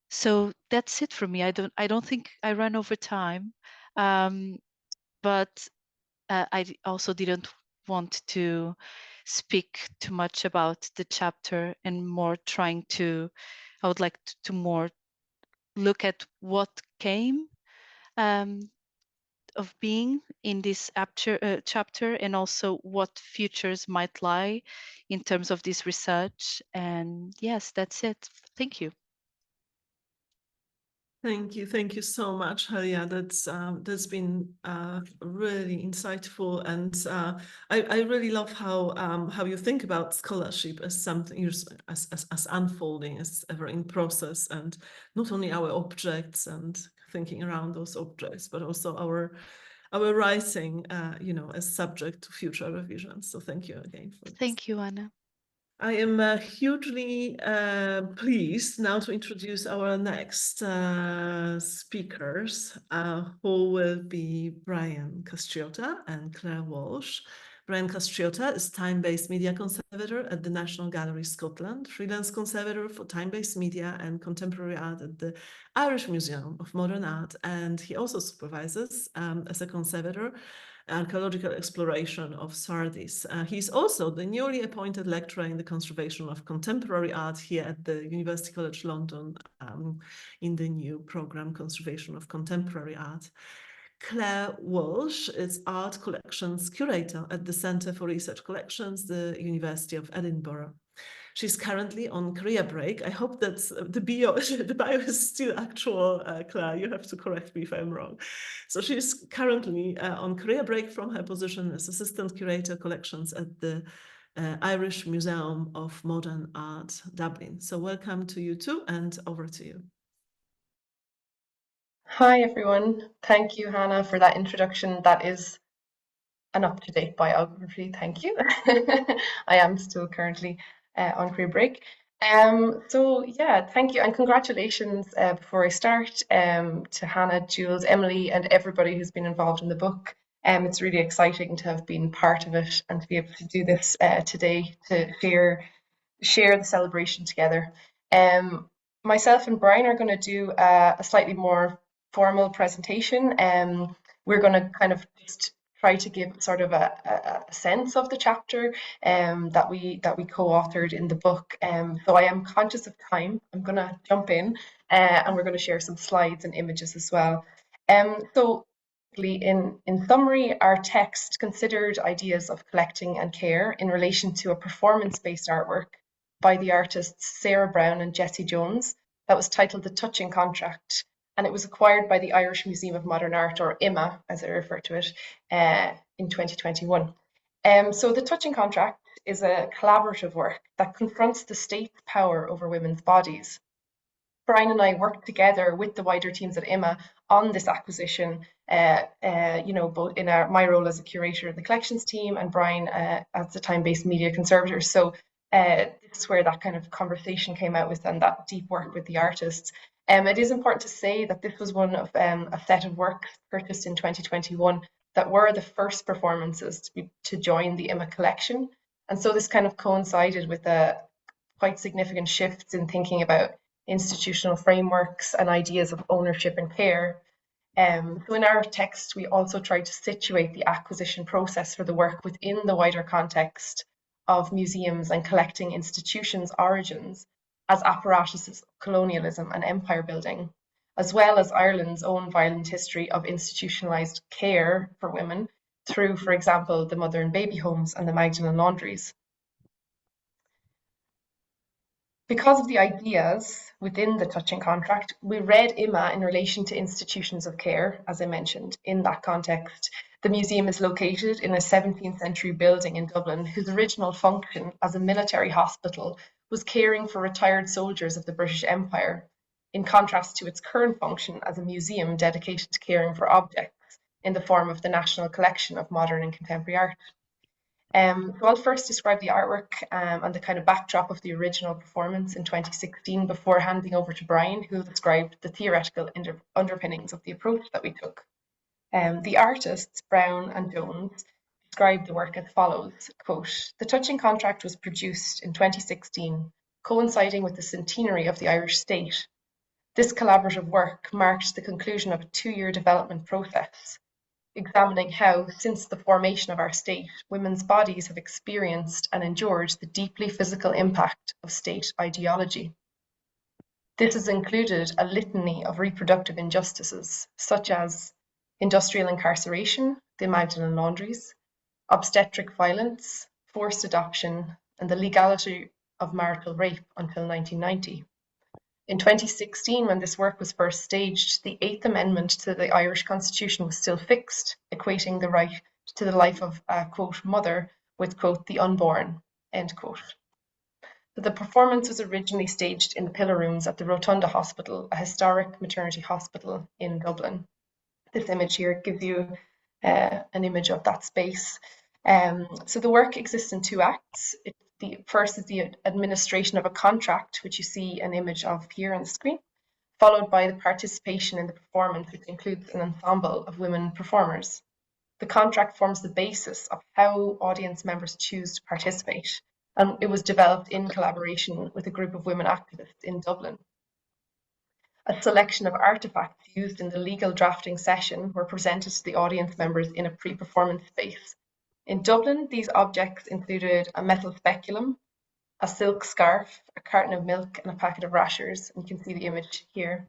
So that's it for me. I don't think I ran over time, but I also didn't want to speak too much about the chapter and more trying to, I would like to more look at what came of being in this chapter, and also what futures might lie in terms of this research. And yes, that's it. Thank you. Thank you so much, Helia. That's been really insightful, and I really love how you think about scholarship as something as unfolding, as ever in process, and not only our objects and thinking around those objects, but also our writing, as subject to future revisions. So thank you again for this. Thank you, Anna. I am hugely pleased now to introduce our next speakers, who will be Brian Castriota and Claire Walsh. Brian Castriota is time-based media conservator at the National Gallery Scotland, freelance conservator for time-based media and contemporary art at the Irish Museum of Modern Art, and he also supervises as a conservator archaeological exploration of Sardis. He's also the newly appointed lecturer in the conservation of contemporary art here at the University College London, in the new program Conservation of Contemporary Art. Claire Walsh is art collections curator at the Centre for Research Collections, the University of Edinburgh. She's currently on career break. I hope that the bio is still actual, Claire. You have to correct me if I'm wrong. So she's currently on career break from her position as assistant curator collections at the Irish Museum of Modern Art, Dublin. So welcome to you too, and over to you. Hi, everyone. Thank you, Hannah, for that introduction. That is an up-to-date biography. Thank you. I am still currently on career break. So yeah, thank you and congratulations before I start to Hannah, Jules, Emilie, and everybody who's been involved in the book. It's really exciting to have been part of it and to be able to do this today, to share the celebration together. Myself and Brian are going to do a slightly more formal presentation. We're going to kind of just try to give sort of a sense of the chapter that we co-authored in the book. So I am conscious of time. I'm going to jump in and we're going to share some slides and images as well. So in summary, our text considered ideas of collecting and care in relation to a performance-based artwork by the artists Sarah Brown and Jessie Jones that was titled The Touching Contract, and it was acquired by the Irish Museum of Modern Art, or IMA as I refer to it, in 2021. So The Touching Contract is a collaborative work that confronts the state's power over women's bodies. Brian and I worked together with the wider teams at IMA on this acquisition, both in my role as a curator of the collections team and Brian as the time-based media conservator. So this is where that kind of conversation came out with, and that deep work with the artists. It is important to say that this was one of a set of works purchased in 2021 that were the first performances to join the IMA collection. And so this kind of coincided with quite significant shifts in thinking about institutional frameworks and ideas of ownership and care. So in our text, we also tried to situate the acquisition process for the work within the wider context of museums and collecting institutions' origins as apparatuses of colonialism and empire building, as well as Ireland's own violent history of institutionalized care for women through, for example, the mother and baby homes and the Magnin laundries. Because of the ideas within the Touching Contract, we read IMA in relation to institutions of care, as I mentioned. In that context, the museum is located in a 17th century building in Dublin, whose original function as a military hospital was caring for retired soldiers of the British Empire, in contrast to its current function as a museum dedicated to caring for objects in the form of the National Collection of Modern and Contemporary Art. So I'll first describe the artwork and the kind of backdrop of the original performance in 2016 before handing over to Brian, who will describe the theoretical underpinnings of the approach that we took. The artists, Brown and Jones, described the work as follows, quote, "The Touching Contract was produced in 2016, coinciding with the centenary of the Irish state. This collaborative work marked the conclusion of a 2-year development process, examining how, since the formation of our state, women's bodies have experienced and endured the deeply physical impact of state ideology." This has included a litany of reproductive injustices, such as industrial incarceration, the Magnin laundries, obstetric violence, forced adoption, and the legality of marital rape until 1990. In 2016, when this work was first staged, the 8th Amendment to the Irish Constitution was still fixed, equating the right to the life of a, quote, mother with, quote, the unborn, end quote. The performance was originally staged in the Pillar Rooms at the Rotunda Hospital, a historic maternity hospital in Dublin. This image here gives you an image of that space. So the work exists in 2 acts. The first is the administration of a contract, which you see an image of here on the screen, followed by the participation in the performance, which includes an ensemble of women performers. The contract forms the basis of how audience members choose to participate, and it was developed in collaboration with a group of women activists in Dublin. A selection of artifacts used in the legal drafting session were presented to the audience members in a pre-performance space. In Dublin, these objects included a metal speculum, a silk scarf, a carton of milk, and a packet of rashers. And you can see the image here.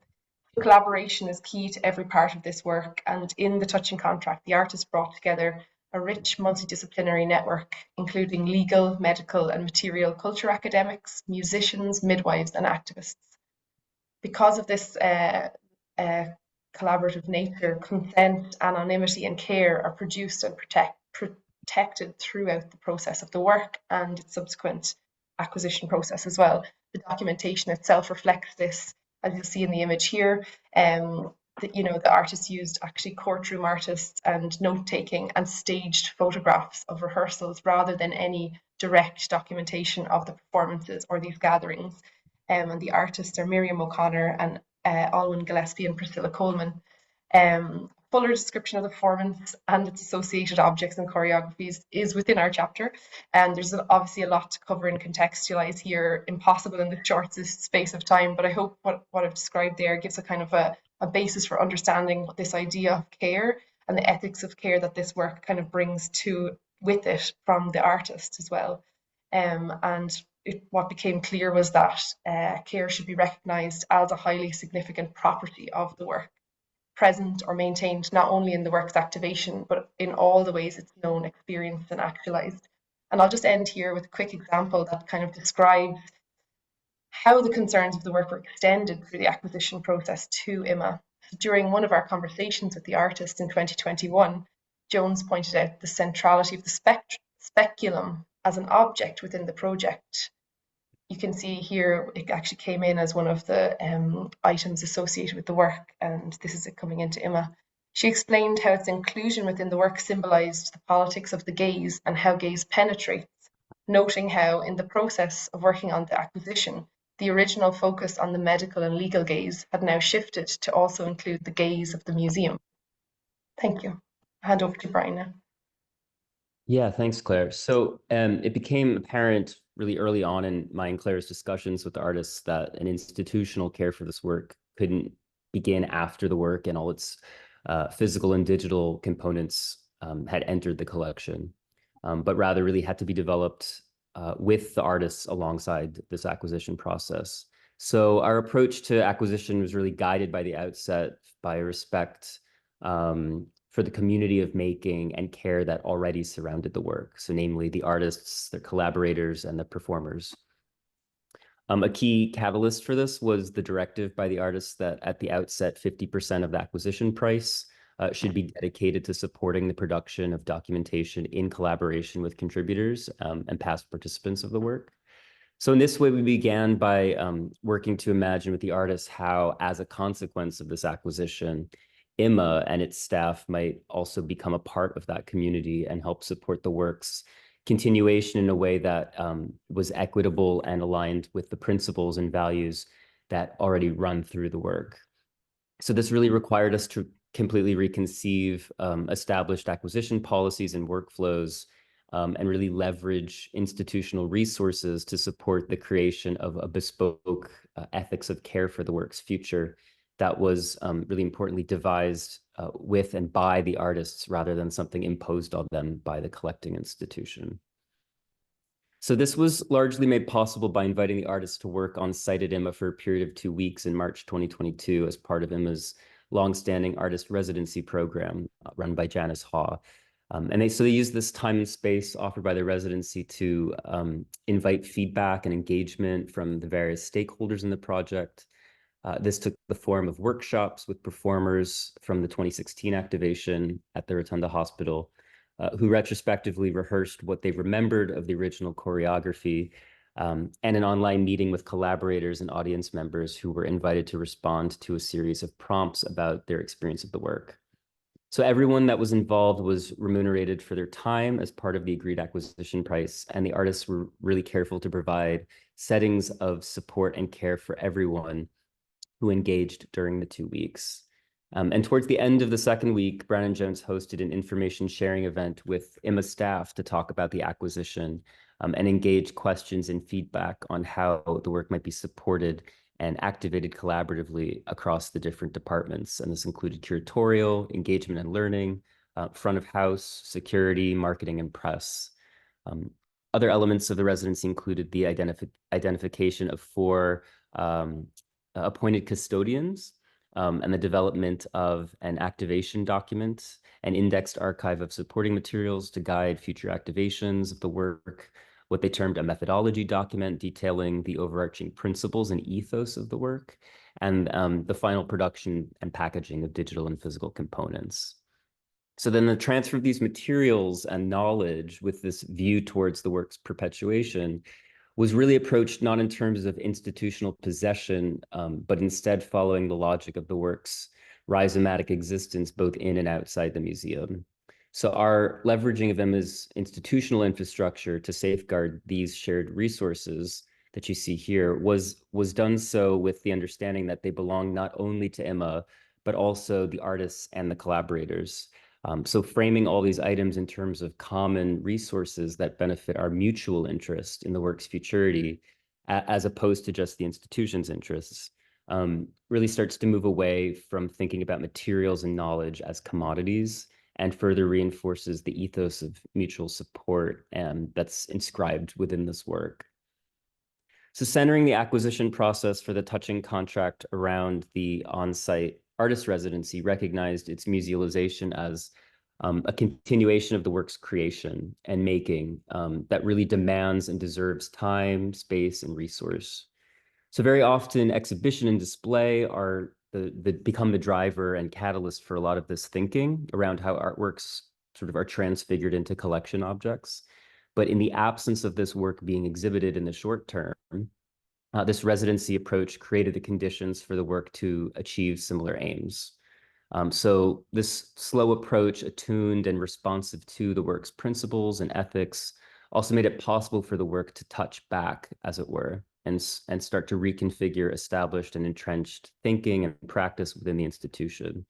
Collaboration is key to every part of this work, and in the touching contract, the artist brought together a rich multidisciplinary network, including legal, medical, and material culture academics, musicians, midwives, and activists. Because of this collaborative nature, consent, anonymity, and care are produced and protected throughout the process of the work and its subsequent acquisition process as well. The documentation itself reflects this, as you'll see in the image here. The artists used actually courtroom artists and note-taking and staged photographs of rehearsals rather than any direct documentation of the performances or these gatherings. And the artists are Miriam O'Connor and Alwyn Gillespie and Priscilla Coleman. Fuller description of the performance and its associated objects and choreographies is within our chapter, and there's obviously a lot to cover and contextualize here, impossible in the shortest space of time, but I hope what I've described there gives a kind of a basis for understanding this idea of care and the ethics of care that this work kind of brings with it from the artist as well. What became clear was that care should be recognised as a highly significant property of the work, present or maintained not only in the work's activation, but in all the ways it's known, experienced, and actualized. And I'll just end here with a quick example that kind of describes how the concerns of the work were extended through the acquisition process to IMA. So during one of our conversations with the artist in 2021, Jones pointed out the centrality of the speculum as an object within the project. You can see here it actually came in as one of the items associated with the work, and this is it coming into IMA. She explained how its inclusion within the work symbolized the politics of the gaze and how gaze penetrates, noting how in the process of working on the acquisition, the original focus on the medical and legal gaze had now shifted to also include the gaze of the museum. Thank you. I'll hand over to Brian now. Yeah, thanks, Claire. So it became apparent really early on in my and Claire's discussions with the artists that an institutional care for this work couldn't begin after the work and all its physical and digital components had entered the collection, but rather really had to be developed with the artists alongside this acquisition process. So our approach to acquisition was really guided by the outset by respect for the community of making and care that already surrounded the work. So namely the artists, their collaborators, and the performers. A key catalyst for this was the directive by the artists that at the outset, 50% of the acquisition price should be dedicated to supporting the production of documentation in collaboration with contributors and past participants of the work. So in this way, we began by working to imagine with the artists how, as a consequence of this acquisition, IMA and its staff might also become a part of that community and help support the work's continuation in a way that was equitable and aligned with the principles and values that already run through the work. So this really required us to completely reconceive established acquisition policies and workflows and really leverage institutional resources to support the creation of a bespoke ethics of care for the work's future that was really importantly devised with and by the artists rather than something imposed on them by the collecting institution. So this was largely made possible by inviting the artists to work on site at IMA for a period of 2 weeks in March 2022 as part of IMA's longstanding artist residency program run by Janice Haw. And they used this time and space offered by the residency to invite feedback and engagement from the various stakeholders in the project. This took the form of workshops with performers from the 2016 activation at the Rotunda Hospital, who retrospectively rehearsed what they remembered of the original choreography, and an online meeting with collaborators and audience members who were invited to respond to a series of prompts about their experience of the work. So everyone that was involved was remunerated for their time as part of the agreed acquisition price, and the artists were really careful to provide settings of support and care for everyone who engaged during the 2 weeks. And towards the end of the second week, Brown & Jones hosted an information sharing event with IMA staff to talk about the acquisition and engage questions and feedback on how the work might be supported and activated collaboratively across the different departments. And this included curatorial, engagement and learning, front of house, security, marketing, and press. Other elements of the residency included the identification of 4 appointed custodians, and the development of an activation document, an indexed archive of supporting materials to guide future activations of the work, what they termed a methodology document detailing the overarching principles and ethos of the work, and the final production and packaging of digital and physical components. So then the transfer of these materials and knowledge with this view towards the work's perpetuation was really approached not in terms of institutional possession, but instead following the logic of the work's rhizomatic existence both in and outside the museum. So our leveraging of IMA's institutional infrastructure to safeguard these shared resources that you see here was done so with the understanding that they belong not only to IMA, but also the artists and the collaborators. So framing all these items in terms of common resources that benefit our mutual interest in the work's futurity, as opposed to just the institution's interests, really starts to move away from thinking about materials and knowledge as commodities and further reinforces the ethos of mutual support that's inscribed within this work. So centering the acquisition process for the touching contract around the on-site artist residency recognized its musealization as a continuation of the work's creation and making that really demands and deserves time, space, and resource. So very often exhibition and display become the driver and catalyst for a lot of this thinking around how artworks sort of are transfigured into collection objects. But in the absence of this work being exhibited in the short term, this residency approach created the conditions for the work to achieve similar aims. So this slow approach, attuned and responsive to the work's principles and ethics, also made it possible for the work to touch back, as it were, and start to reconfigure established and entrenched thinking and practice within the institution.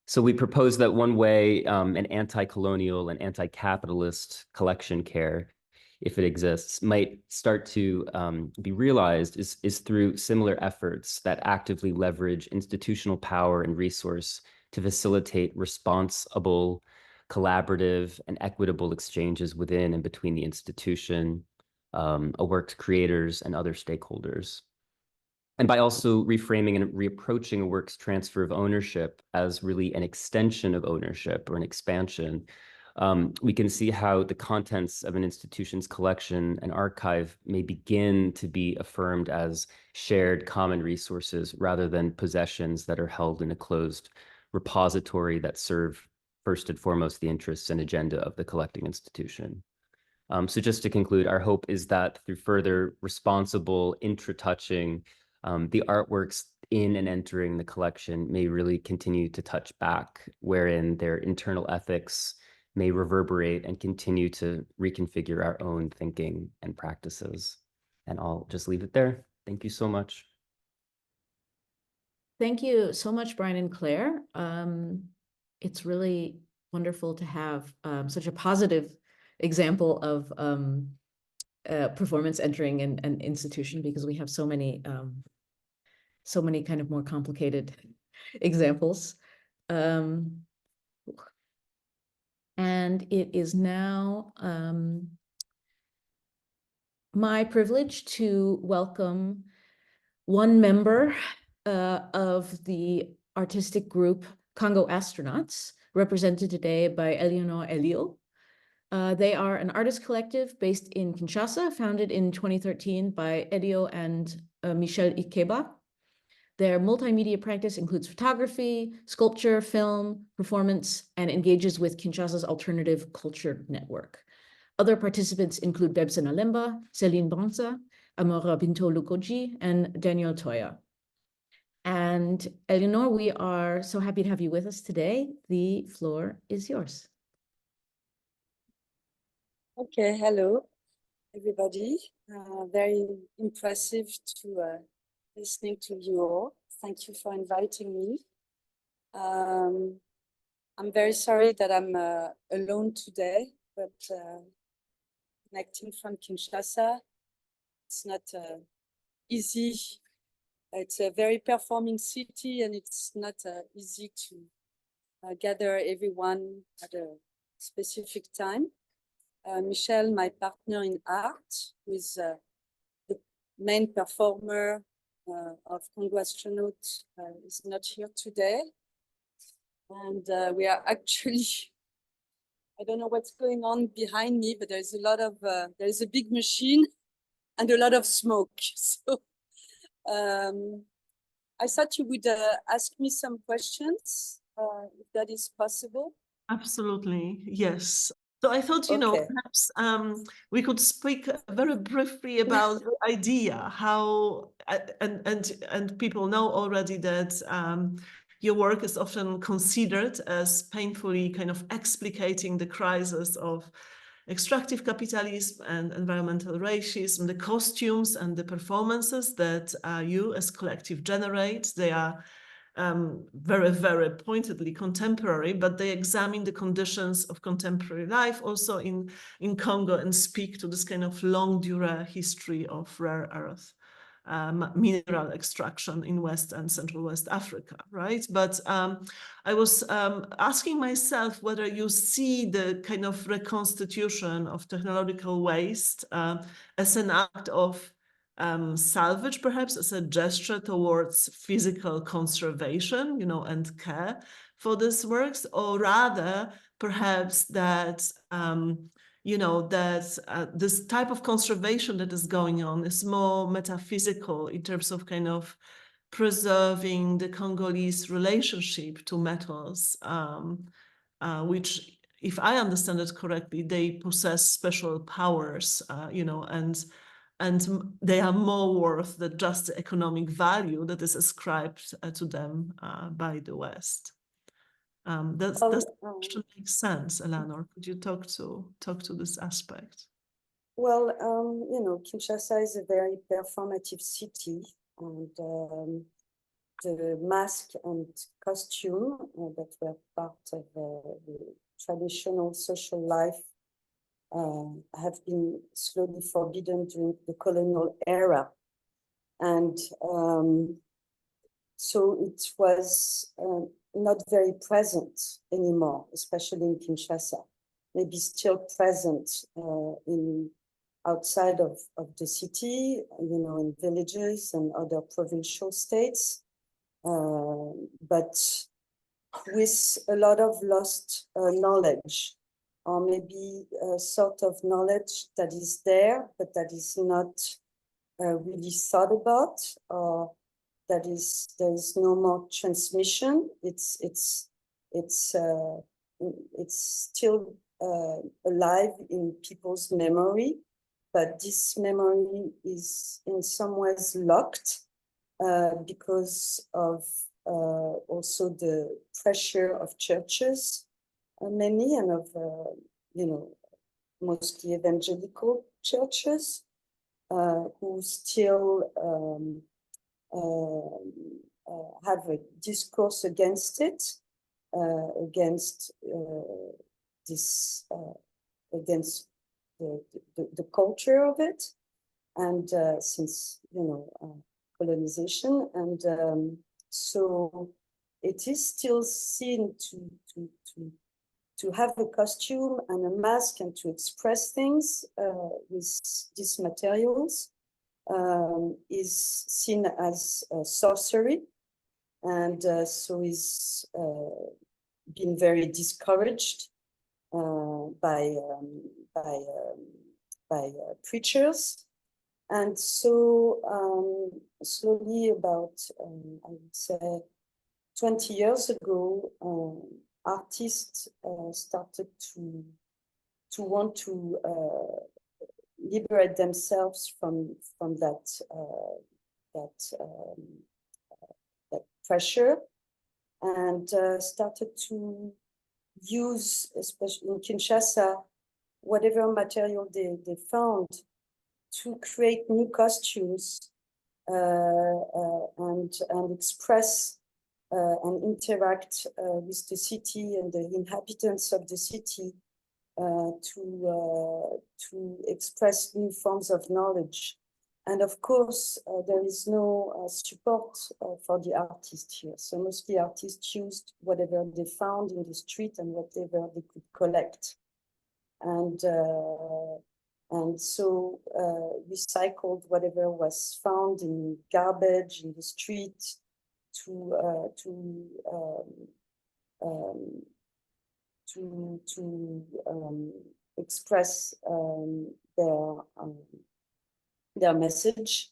So we propose that one way an anti-colonial and anti-capitalist collection care, if it exists, might start to be realized is through similar efforts that actively leverage institutional power and resource to facilitate responsible, collaborative, and equitable exchanges within and between the institution, a work's creators, and other stakeholders. And by also reframing and reapproaching a work's transfer of ownership as really an extension of ownership or an expansion, we can see how the contents of an institution's collection and archive may begin to be affirmed as shared common resources rather than possessions that are held in a closed repository that serve first and foremost the interests and agenda of the collecting institution. So just to conclude, our hope is that through further responsible intra-touching, the artworks in and entering the collection may really continue to touch back, wherein their internal ethics may reverberate and continue to reconfigure our own thinking and practices. And I'll just leave it there. Thank you so much. Thank you so much, Brian and Claire. It's really wonderful to have such a positive example of performance entering an institution, because we have so many kind of more complicated examples. And it is now my privilege to welcome one member of the artistic group Kongo Astronauts, represented today by Eléonore Hellio. They are an artist collective based in Kinshasa, founded in 2013 by Hellio and Michel Ekeba. Their multimedia practice includes photography, sculpture, film, performance, and engages with Kinshasa's alternative culture network. Other participants include Bebse Nalemba, Céline Banza, Amora Binto Lukoji, and Daniel Toya. And Eléonore, we are so happy to have you with us today. The floor is yours. Okay, hello, everybody. Very impressive to listening to you all. Thank you for inviting me. I'm very sorry that I'm alone today, but connecting from Kinshasa, it's not easy. It's a very performing city, and it's not easy to gather everyone at a specific time. Michel, my partner in art, who is the main performer of Kongo Astronauts, is not here today. And we are actually, I don't know what's going on behind me, but there's a lot of, there's a big machine and a lot of smoke. So I thought you would ask me some questions, if that is possible. Absolutely, yes. So I thought, you know, Okay. perhaps we could speak very briefly about the idea, how, and people know already that your work is often considered as painfully kind of explicating the crisis of extractive capitalism and environmental racism, the costumes and the performances that you as collective generate. They are very, very pointedly contemporary, but they examine the conditions of contemporary life also in Congo and speak to this kind of longue durée history of rare earth mineral extraction in West and Central West Africa, right? But I was asking myself whether you see the kind of reconstitution of technological waste as an act of salvage, perhaps as a gesture towards physical conservation, you know, and care for these works, or rather perhaps that you know, that this type of conservation that is going on is more metaphysical in terms of kind of preserving the Congolese relationship to metals, which, if I understand it correctly, they possess special powers, you know, and they are more worth than just the economic value that is ascribed to them by the West. Does question make sense, Eléonore? Could you talk to this aspect? Well, you know, Kinshasa is a very performative city, and the mask and costume that were part of the traditional social life have been slowly forbidden during the colonial era. And so it was not very present anymore, especially in Kinshasa. Maybe still present in outside of the city, you know, in villages and other provincial states, but with a lot of lost knowledge, or maybe a sort of knowledge that is there, but that is not really thought about, or that is, there is no more transmission. It's still alive in people's memory, but this memory is in some ways locked because of also the pressure of churches, many, and of you know, mostly evangelical churches, who still have a discourse against it, against this, against the culture of it, and since, you know, colonization, and so it is still seen to to have a costume and a mask and to express things with these materials is seen as sorcery, and so is been very discouraged by preachers. And so slowly, about I would say 20 years ago, artists started to want to liberate themselves from that pressure, and started to use, especially in Kinshasa, whatever material they found to create new costumes and express and interact with the city and the inhabitants of the city to express new forms of knowledge. And of course, there is no support for the artists here. So mostly artists used whatever they found in the street and whatever they could collect. And so recycled whatever was found in garbage in the street to express their message.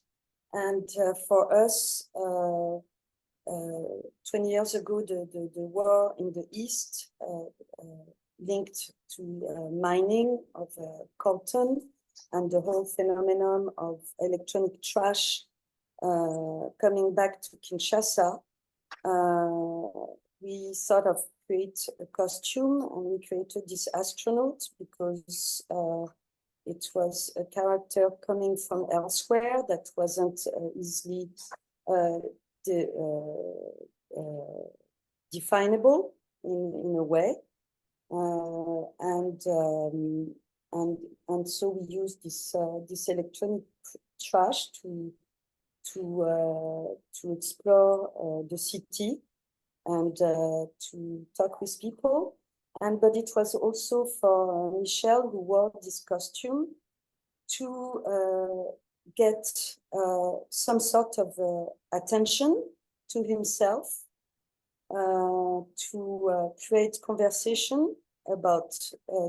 And for us, 20 years ago, the war in the East linked to mining of coltan and the whole phenomenon of electronic trash coming back to Kinshasa, we sort of create a costume, and we created this astronaut because it was a character coming from elsewhere that wasn't easily definable in a way. And so we use this electronic trash to explore the city and to talk with people. But it was also for Michel, who wore this costume, to get some sort of attention to himself, to create conversation about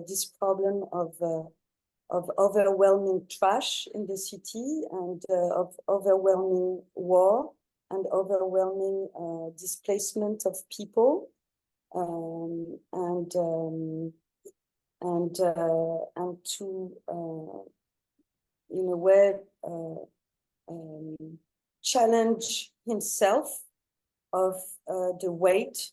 this problem of overwhelming trash in the city and of overwhelming war and overwhelming displacement of people, and to in a way challenge himself of the weight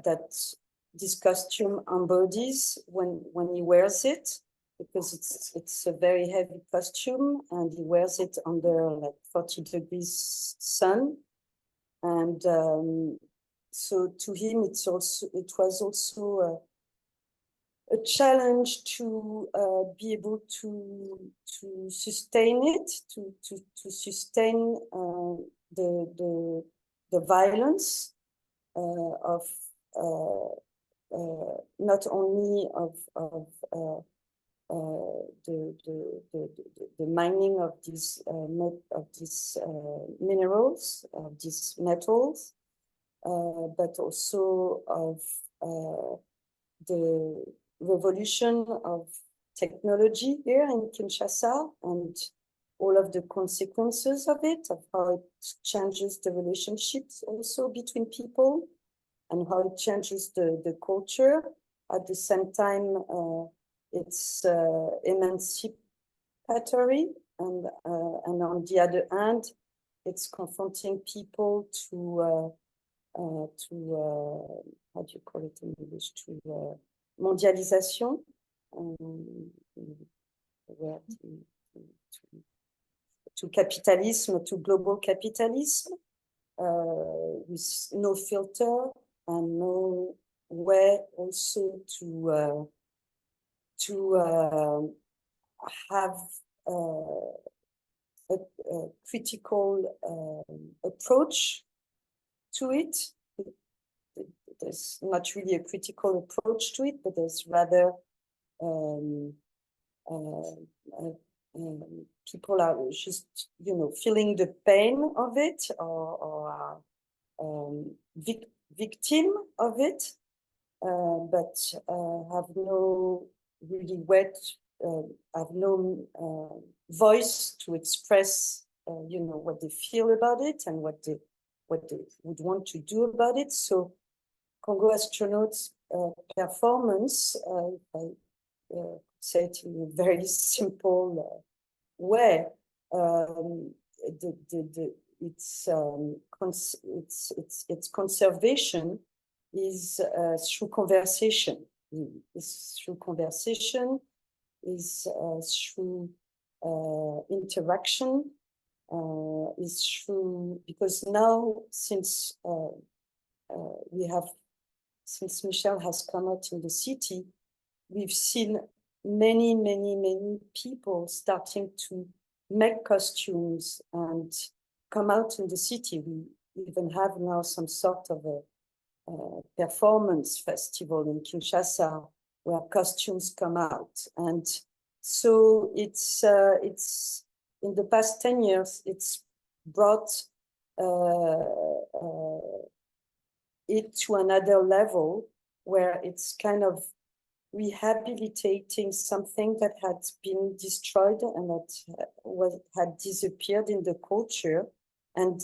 that this costume embodies when he wears it, because it's a very heavy costume and he wears it under like 40 degrees sun. And so to him, it was also a challenge to be able to sustain it, to sustain the violence of not only of the mining of these minerals, of these metals, but also of the revolution of technology here in Kinshasa and all of the consequences of it, of how it changes the relationships also between people and how it changes the culture. At the same time, it's emancipatory, and on the other hand, it's confronting people to how do you call it in English, to mondialisation, to capitalism, to global capitalism, with no filter and no way also to have a critical approach to it. there's not really a critical approach to it, but there's rather people are just, feeling the pain of it, or victim of it, but have no really have no voice to express, what they feel about it and what they would want to do about it. So Kongo Astronauts performance, if I say it in a very simple way, its conservation is through conversation. Is through conversation, is through interaction, is through, because now since Michel has come out in the city, we've seen many people starting to make costumes and come out in the city. We even have now some sort of a performance festival in Kinshasa where costumes come out. And so it's in the past 10 years, it's brought it to another level where it's kind of rehabilitating something that had been destroyed and that had disappeared in the culture, and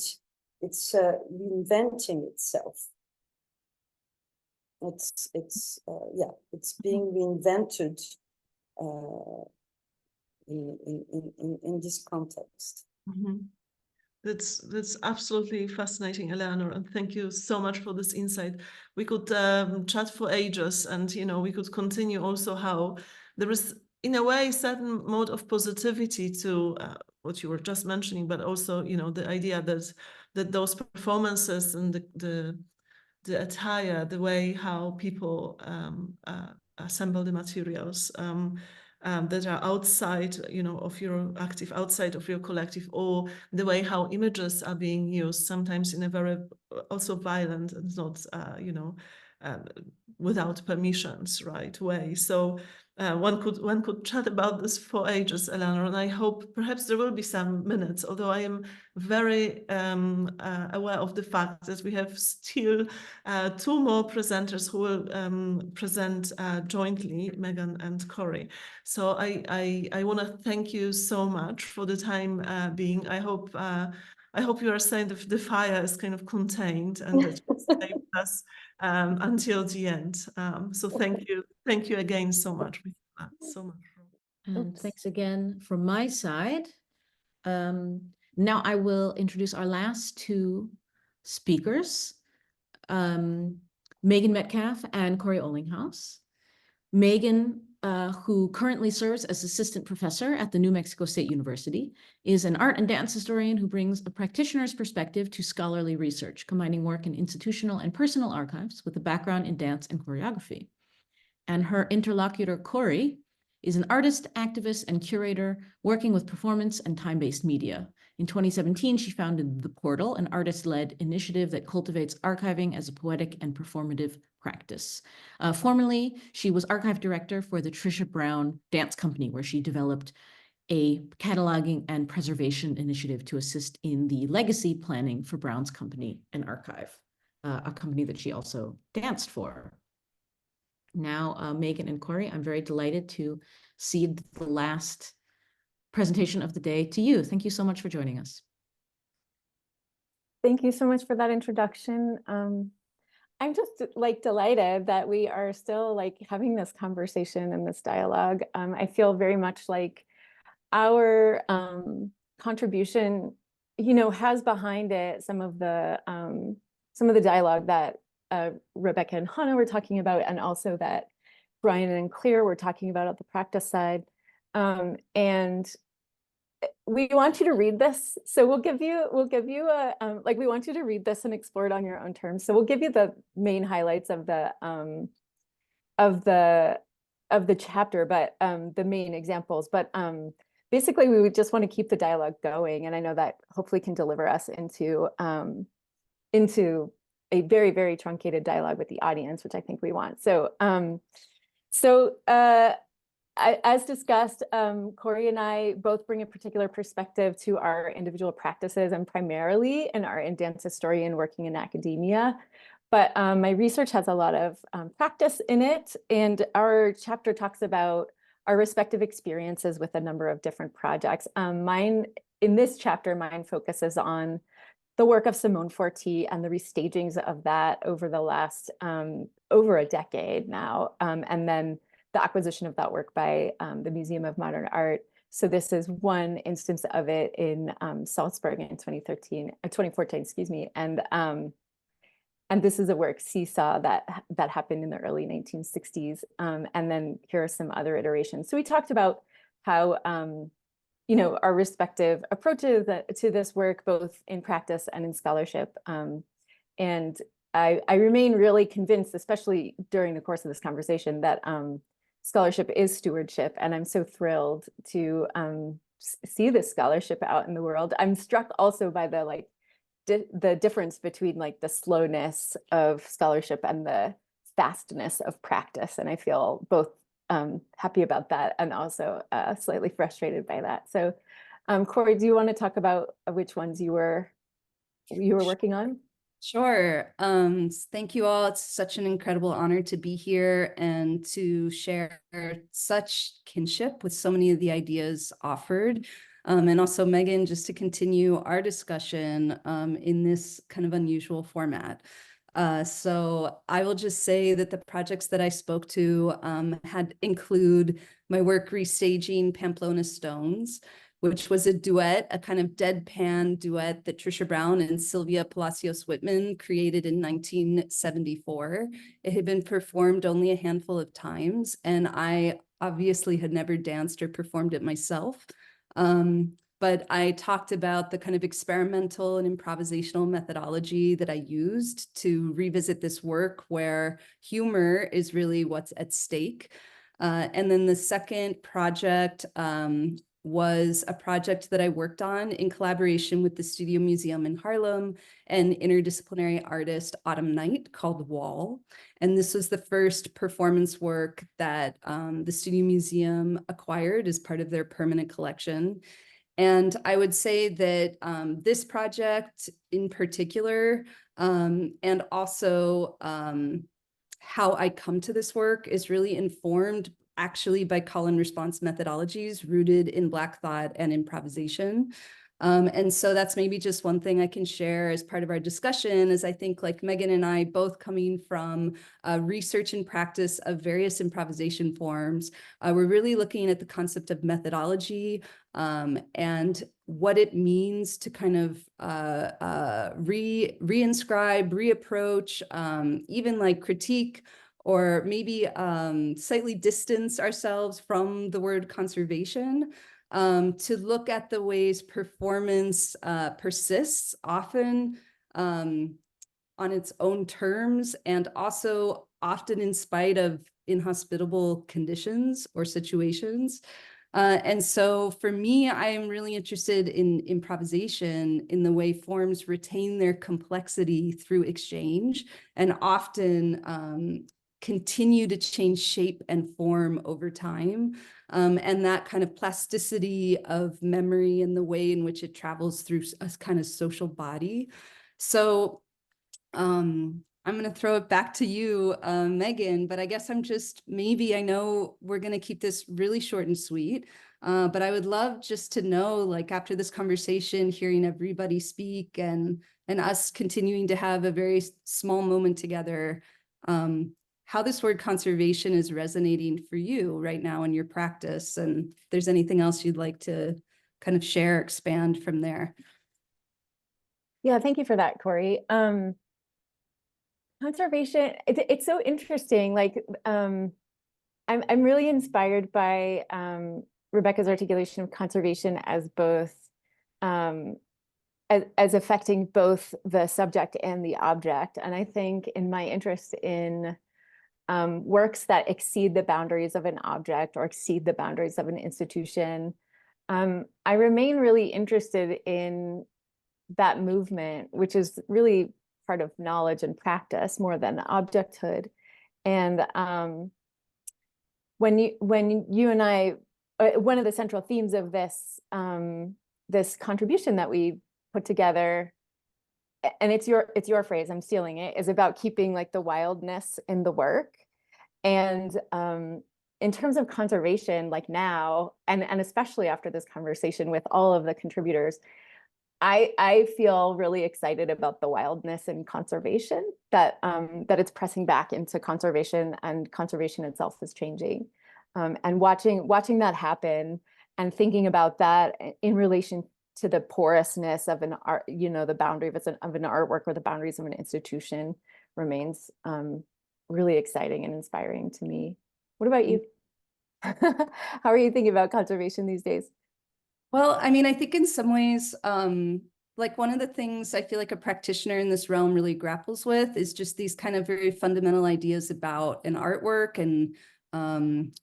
it's reinventing itself. It's being reinvented in this context. Mm-hmm. That's absolutely fascinating, Eléonore, and thank you so much for this insight. We could chat for ages, and we could continue also how there is, in a way, certain mode of positivity to what you were just mentioning, but also the idea that those performances and the attire, the way how people assemble the materials that are outside, outside of your collective, or the way how images are being used, sometimes in a very also violent and not, without permissions, right, way. So one could chat about this for ages, Eléonore, and I hope perhaps there will be some minutes, although I am very aware of the fact that we have still two more presenters who will present jointly, Megan and Cori. So I want to thank you so much for the time being. I hope you are saying that the fire is kind of contained and that you saved us until the end. So thank you again so much. And thanks again from my side. Now I will introduce our last two speakers, Megan Metcalf and Cori Olighouse. Megan, who currently serves as assistant professor at the New Mexico State University, is an art and dance historian who brings a practitioner's perspective to scholarly research, combining work in institutional and personal archives with a background in dance and choreography. And her interlocutor, Cori, is an artist, activist, and curator working with performance and time-based media. In 2017, she founded The Portal, an artist-led initiative that cultivates archiving as a poetic and performative practice. Formerly, she was archive director for the Trisha Brown Dance Company, where she developed a cataloging and preservation initiative to assist in the legacy planning for Brown's Company and Archive, a company that she also danced for. Now, Megan and Cori, I'm very delighted to cede the last presentation of the day to you. Thank you so much for joining us. Thank you so much for that introduction. I'm just delighted that we are still having this conversation and this dialogue. I feel very much like our contribution, has behind it some of the dialogue that Rebecca and Hanna were talking about, and also that Brian and Claire were talking about at the practice side. And we want you to read this. So we'll give you a, we want you to read this and explore it on your own terms. So we'll give you the main highlights of the chapter, but the main examples. But basically, we would just want to keep the dialogue going. And I know that hopefully can deliver us into a very, very truncated dialogue with the audience, which I think we want. So, as discussed, Cori and I both bring a particular perspective to our individual practices, and primarily in our in dance historian working in academia. But my research has a lot of practice in it, and our chapter talks about our respective experiences with a number of different projects. In this chapter, mine focuses on the work of Simone Forti and the restagings of that over the last over a decade now, and then the acquisition of that work by the Museum of Modern Art. So this is one instance of it in Salzburg in 2014, excuse me, and this is a work, Seesaw, that happened in the early 1960s. And then here are some other iterations. So we talked about how, you know, our respective approaches to this work, both in practice and in scholarship. And I remain really convinced, especially during the course of this conversation, that scholarship is stewardship. And I'm so thrilled to see this scholarship out in the world. I'm struck also by the difference between like the slowness of scholarship and the fastness of practice. And I feel both happy about that and also slightly frustrated by that. So Cori, do you want to talk about which ones you were working on? Sure. Thank you all. It's such an incredible honor to be here and to share such kinship with so many of the ideas offered. And also, Megan, just to continue our discussion in this kind of unusual format. So I will just say that the projects that I spoke to include my work restaging Pamplona Stones, which was a duet, a kind of deadpan duet that Trisha Brown and Sylvia Palacios Whitman created in 1974. It had been performed only a handful of times, and I obviously had never danced or performed it myself. But I talked about the kind of experimental and improvisational methodology that I used to revisit this work, where humor is really what's at stake. And then the second project was a project that I worked on in collaboration with the Studio Museum in Harlem and interdisciplinary artist Autumn Knight, called VOL. And this was the first performance work that the Studio Museum acquired as part of their permanent collection. And I would say that this project in particular, and also how I come to this work, is really informed actually by call and response methodologies rooted in Black thought and improvisation. And so that's maybe just one thing I can share as part of our discussion, is I think, like Megan and I, both coming from research and practice of various improvisation forms, we're really looking at the concept of methodology and what it means to kind of reinscribe, reapproach, even like critique, or maybe slightly distance ourselves from the word conservation, to look at the ways performance persists, often on its own terms, and also often in spite of inhospitable conditions or situations. And so for me, I am really interested in improvisation, in the way forms retain their complexity through exchange, and often continue to change shape and form over time. And that kind of plasticity of memory and the way in which it travels through a kind of social body. So I'm going to throw it back to you, Megan, but I guess maybe I know we're going to keep this really short and sweet, but I would love just to know, like, after this conversation, hearing everybody speak and us continuing to have a very small moment together, how this word conservation is resonating for you right now in your practice, and if there's anything else you'd like to kind of share, expand from there. Yeah, thank you for that, Cori. Conservation, it's so interesting. Like, I'm really inspired by Rebecca's articulation of conservation as both as affecting both the subject and the object. And I think in my interest in works that exceed the boundaries of an object or exceed the boundaries of an institution, I remain really interested in that movement, which is really part of knowledge and practice more than objecthood. And when you and I, one of the central themes of this this contribution that we put together, and it's your phrase, I'm stealing it, is about keeping like the wildness in the work. And in terms of conservation, like now, and especially after this conversation with all of the contributors, I feel really excited about the wildness in conservation, that it's pressing back into conservation, and conservation itself is changing. And watching that happen and thinking about that in relation to the porousness of an art, the boundary of an artwork or the boundaries of an institution remains really exciting and inspiring to me. What about you? How are you thinking about conservation these days? Well, I mean, I think in some ways, like one of the things I feel like a practitioner in this realm really grapples with is just these kind of very fundamental ideas about an artwork and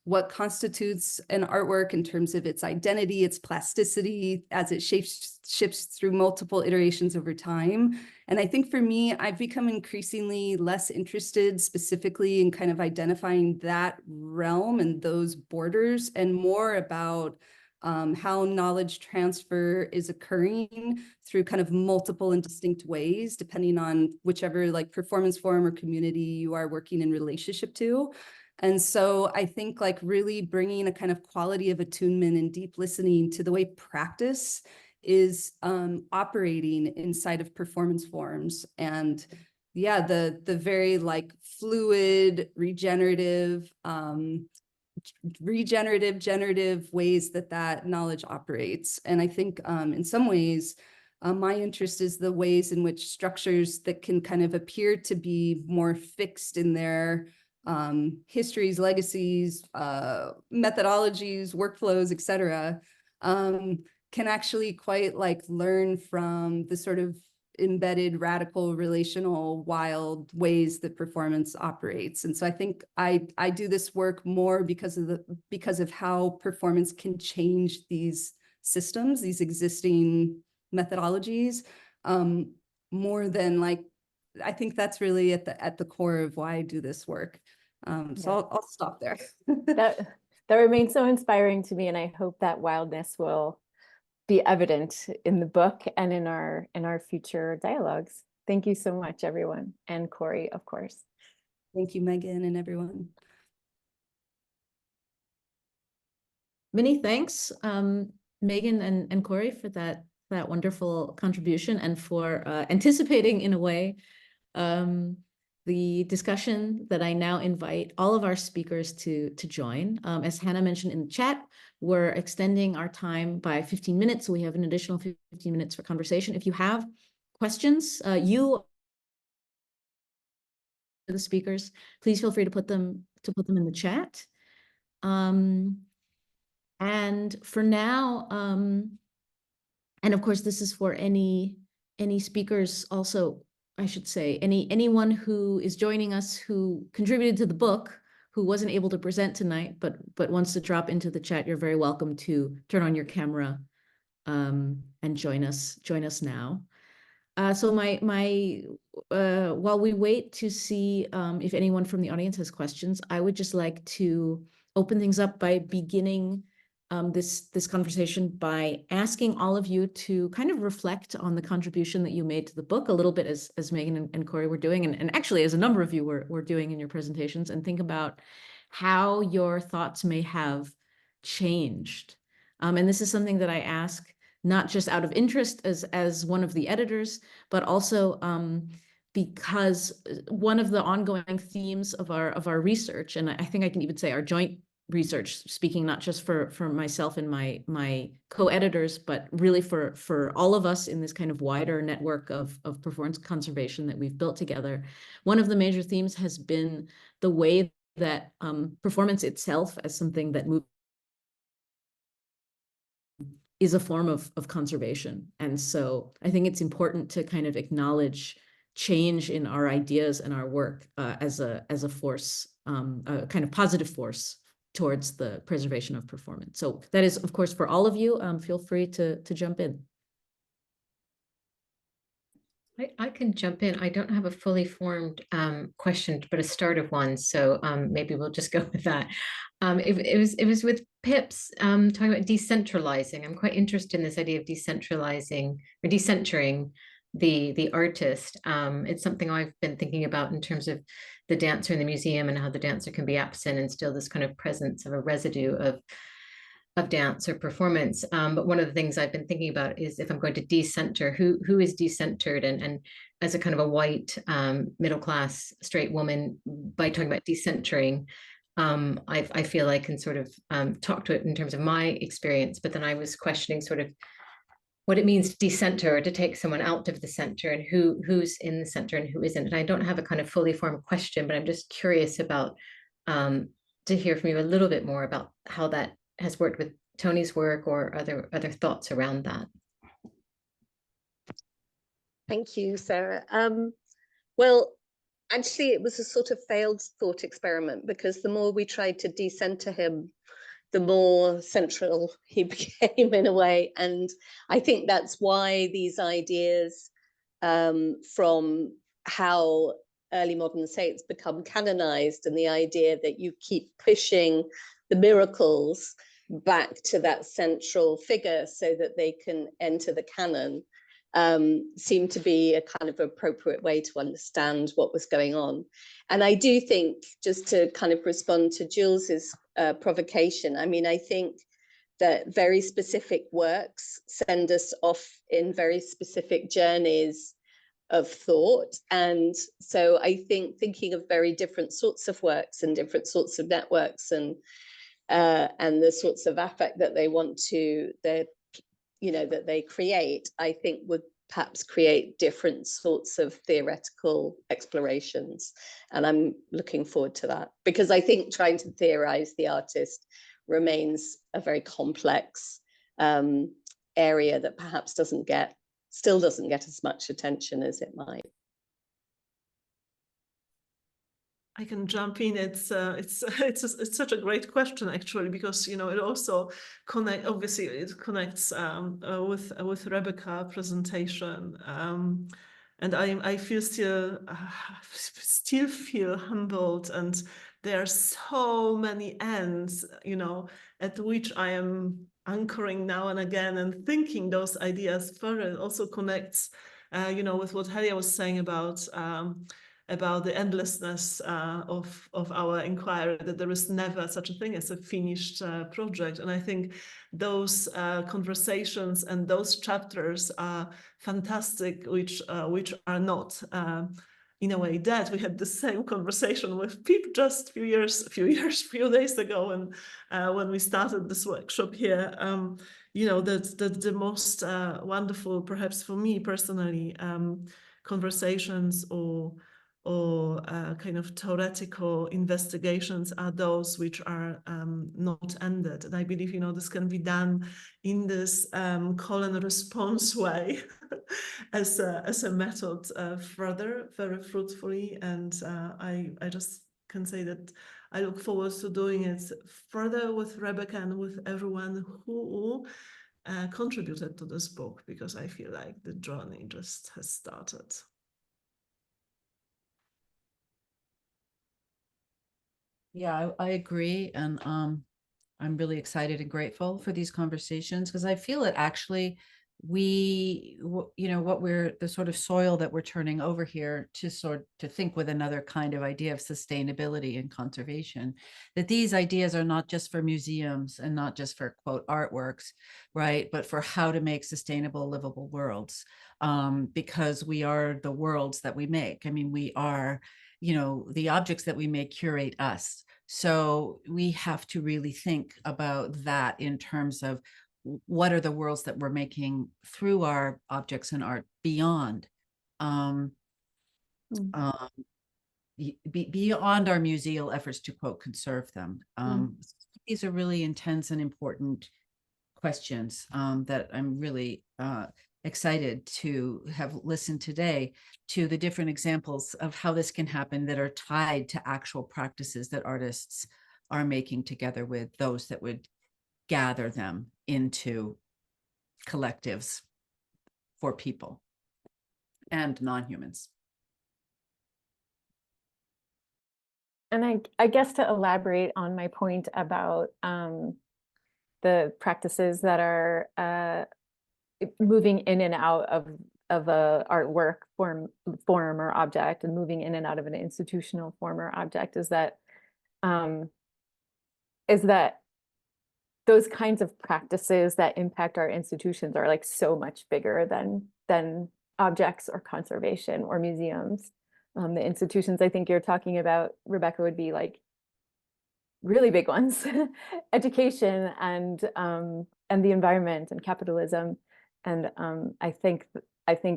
what constitutes an artwork in terms of its identity, its plasticity, as it shifts through multiple iterations over time. And I think for me, I've become increasingly less interested specifically in kind of identifying that realm and those borders, and more about how knowledge transfer is occurring through kind of multiple and distinct ways, depending on whichever like performance form or community you are working in relationship to. And so I think like really bringing a kind of quality of attunement and deep listening to the way practice is operating inside of performance forms. And yeah, the very like fluid, regenerative, generative ways that knowledge operates. And I think in some ways, my interest is the ways in which structures that can kind of appear to be more fixed in their histories, legacies, methodologies, workflows, et cetera, can actually quite like learn from the sort of embedded, radical, relational, wild ways that performance operates. And so I think I do this work more because of how performance can change these systems, these existing methodologies, more than like, I think that's really at the core of why I do this work. So I'll stop there. that remains so inspiring to me, and I hope that wildness will be evident in the book and in our future dialogues. Thank you so much, everyone, and Cori, of course. Thank you, Megan, and everyone. Many thanks, Megan and Cori, for that wonderful contribution, and for anticipating in a way the discussion that I now invite all of our speakers to join. As Hanna mentioned in the chat, we're extending our time by 15 minutes, so we have an additional 15 minutes for conversation. If you have questions, the speakers, please feel free to put them in the chat. And for now, and of course, this is for any speakers also, I should say, anyone who is joining us who contributed to the book, who wasn't able to present tonight, but wants to drop into the chat, you're very welcome to turn on your camera and join us now. So while we wait to see if anyone from the audience has questions, I would just like to open things up by beginning this conversation by asking all of you to kind of reflect on the contribution that you made to the book a little bit, as Megan and Cori were doing, and actually as a number of you were doing in your presentations, and think about how your thoughts may have changed. And this is something that I ask not just out of interest as one of the editors, but also because one of the ongoing themes of our research, and I think I can even say our joint research, speaking not just for myself and my co-editors, but really for all of us in this kind of wider network of performance conservation that we've built together. One of the major themes has been the way that performance itself as something that moves is a form of conservation. And so I think it's important to kind of acknowledge change in our ideas and our work as a force, a kind of positive force towards the preservation of performance. So that is, of course, for all of you. Feel free to jump in. I can jump in. I don't have a fully formed question, but a start of one. So maybe we'll just go with that. It was with Pip's talking about decentralizing. I'm quite interested in this idea of decentralizing or decentering the artist. It's something I've been thinking about in terms of the dancer in the museum and how the dancer can be absent and still this kind of presence of a residue of dance or performance. But one of the things I've been thinking about is if I'm going to decenter, who is decentered, and as a kind of a white middle class straight woman, by talking about decentering, I feel I can sort of talk to it in terms of my experience. But then I was questioning sort of what it means to decenter or to take someone out of the center, and who's in the center and who isn't. And I don't have a kind of fully formed question, but I'm just curious about to hear from you a little bit more about how that has worked with Tony's work or other thoughts around that. Thank you, Sarah. Well, actually, it was a sort of failed thought experiment, because the more we tried to decenter him, the more central he became in a way. And I think that's why these ideas from how early modern saints become canonized, and the idea that you keep pushing the miracles back to that central figure so that they can enter the canon, seemed to be a kind of appropriate way to understand what was going on. And I do think, just to kind of respond to Jules's provocation, I mean, I think that very specific works send us off in very specific journeys of thought. And so I think thinking of very different sorts of works and different sorts of networks and the sorts of affect that they want to, that they create, I think would perhaps create different sorts of theoretical explorations. And I'm looking forward to that, because I think trying to theorize the artist remains a very complex area that perhaps still doesn't get as much attention as it might. I can jump in. It's such a great question, actually, because it also it connects with Rebecca's presentation, and I feel still feel humbled, and there are so many ends at which I am anchoring now and again and thinking those ideas further. It also connects with what Helia was saying about the endlessness of our inquiry, that there is never such a thing as a finished project. And I think those conversations and those chapters are fantastic, which are not in a way dead. We had the same conversation with Pip just few days ago, when we started this workshop here. That's the most wonderful, perhaps for me personally, conversations or kind of theoretical investigations are those which are not ended. And I believe, this can be done in this call and response way as a method further, very fruitfully. And I just can say that I look forward to doing it further with Rebecca and with everyone who contributed to this book, because I feel like the journey just has started. Yeah, I agree. And I'm really excited and grateful for these conversations, because I feel that actually the sort of soil that we're turning over here to think with another kind of idea of sustainability and conservation, that these ideas are not just for museums and not just for quote artworks, right, but for how to make sustainable, livable worlds, because we are the worlds that we make. I mean, we are, the objects that we make curate us. So we have to really think about that in terms of what are the worlds that we're making through our objects and art beyond beyond our museal efforts to quote conserve them. These are really intense and important questions that I'm really excited to have listened today to the different examples of how this can happen that are tied to actual practices that artists are making together with those that would gather them into collectives for people. and non-humans. And I guess to elaborate on my point about the practices that are moving in and out of a artwork form or object, and moving in and out of an institutional form or object, is that those kinds of practices that impact our institutions are like so much bigger than objects or conservation or museums. The institutions I think you're talking about, Rebecca, would be like really big ones: education and the environment and capitalism. And I think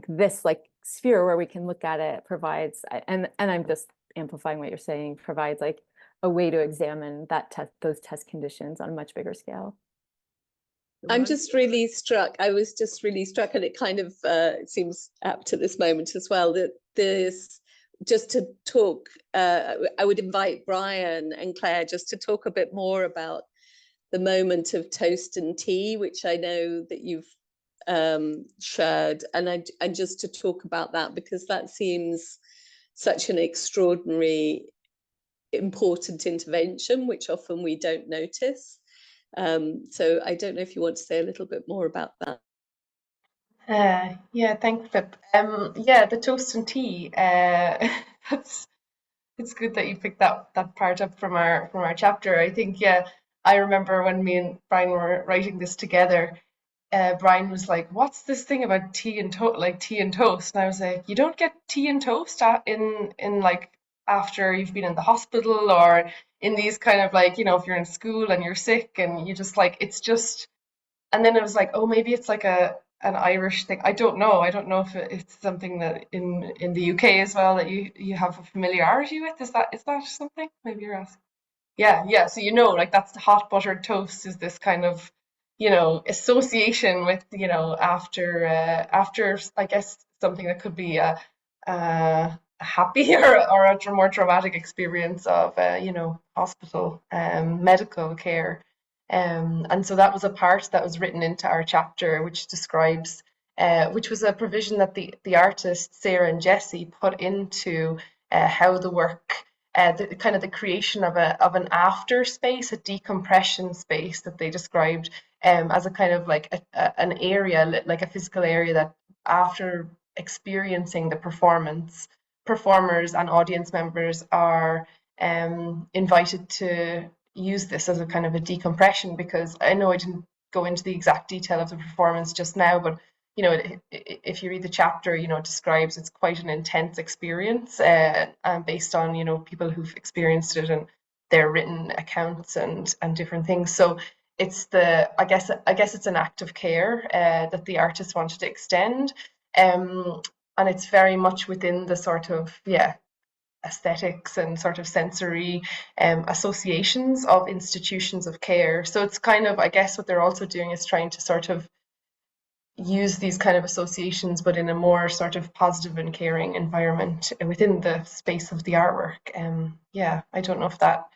this like sphere where we can look at it provides, and I'm just amplifying what you're saying, provides like a way to examine those test conditions on a much bigger scale. I'm just really struck. I was just really struck, and it kind of seems apt to this moment as well, that this, just to talk, I would invite Brian and Claire just to talk a bit more about the moment of toast and tea, which I know that you've shared, and just to talk about that, because that seems such an extraordinary, important intervention, which often we don't notice. So I don't know if you want to say a little bit more about that. Yeah, thanks, Pip. Yeah, the toast and tea. It's good that you picked that part up from our chapter. I think, yeah, I remember when me and Brian were writing this together. Brian was like, "What's this thing about tea and toast?" And I was like, "You don't get tea and toast in like after you've been in the hospital, or in these kind of like, you know, if you're in school and you're sick and you just like, it's just." And then it was like, oh, maybe it's like an Irish thing. I don't know if it's something that in the UK as well that you have a familiarity with. Is that something? Maybe you're asking. Yeah. So like that's the hot buttered toast is this kind of, association with, after I guess something that could be a happy or a more traumatic experience of hospital medical care. And so that was a part that was written into our chapter, which describes which was a provision that the artists Sarah and Jesse put into how the work, the creation of an after space, a decompression space that they described as a kind of like an area, like a physical area that after experiencing the performance, performers and audience members are invited to use this as a kind of a decompression, because I know I didn't go into the exact detail of the performance just now, but if you read the chapter, it describes it's quite an intense experience based on people who've experienced it and their written accounts and different things. So it's I guess it's an act of care that the artist wanted to extend, and it's very much within the sort of aesthetics and sort of sensory associations of institutions of care. So it's kind of, I guess what they're also doing is trying to sort of use these kind of associations, but in a more sort of positive and caring environment within the space of the artwork. I don't know if that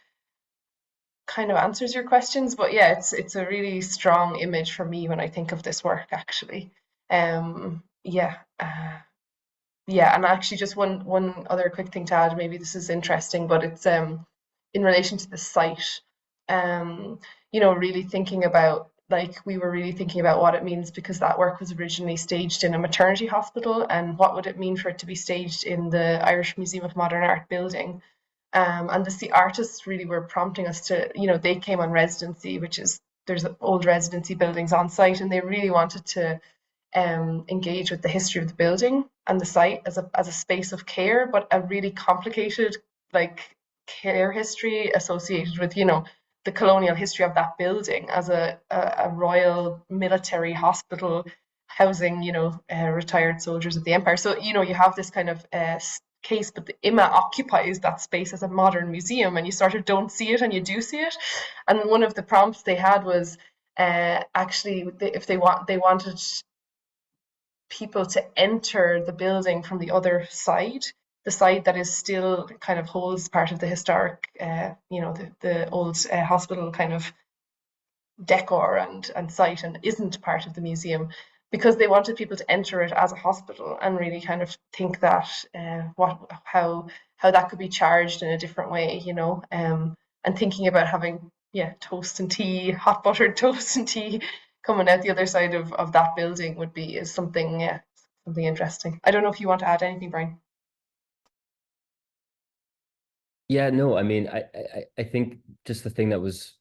kind of answers your questions, but yeah, it's a really strong image for me when I think of this work, actually. And actually just one other quick thing to add, maybe this is interesting, but it's in relation to the site, really thinking about, like, we were really thinking about what it means, because that work was originally staged in a maternity hospital, and what would it mean for it to be staged in the Irish Museum of Modern Art building. And the artists really were prompting us to, they came on residency, there's old residency buildings on site, and they really wanted to engage with the history of the building and the site as a space of care, but a really complicated like care history associated with the colonial history of that building as a royal military hospital housing retired soldiers of the empire. So you have this kind of case, but the IMA occupies that space as a modern museum, and you sort of don't see it and you do see it. And one of the prompts they had was actually they wanted people to enter the building from the other side, the side that is still kind of holds part of the historic, the old hospital kind of decor and site, and isn't part of the museum, because they wanted people to enter it as a hospital and really kind of think that how that could be charged in a different way, you know, and thinking about having toast and tea, hot buttered toast and tea coming out the other side of that building is something interesting. I don't know if you want to add anything, Brian. Yeah, no, I mean, I think just the thing that was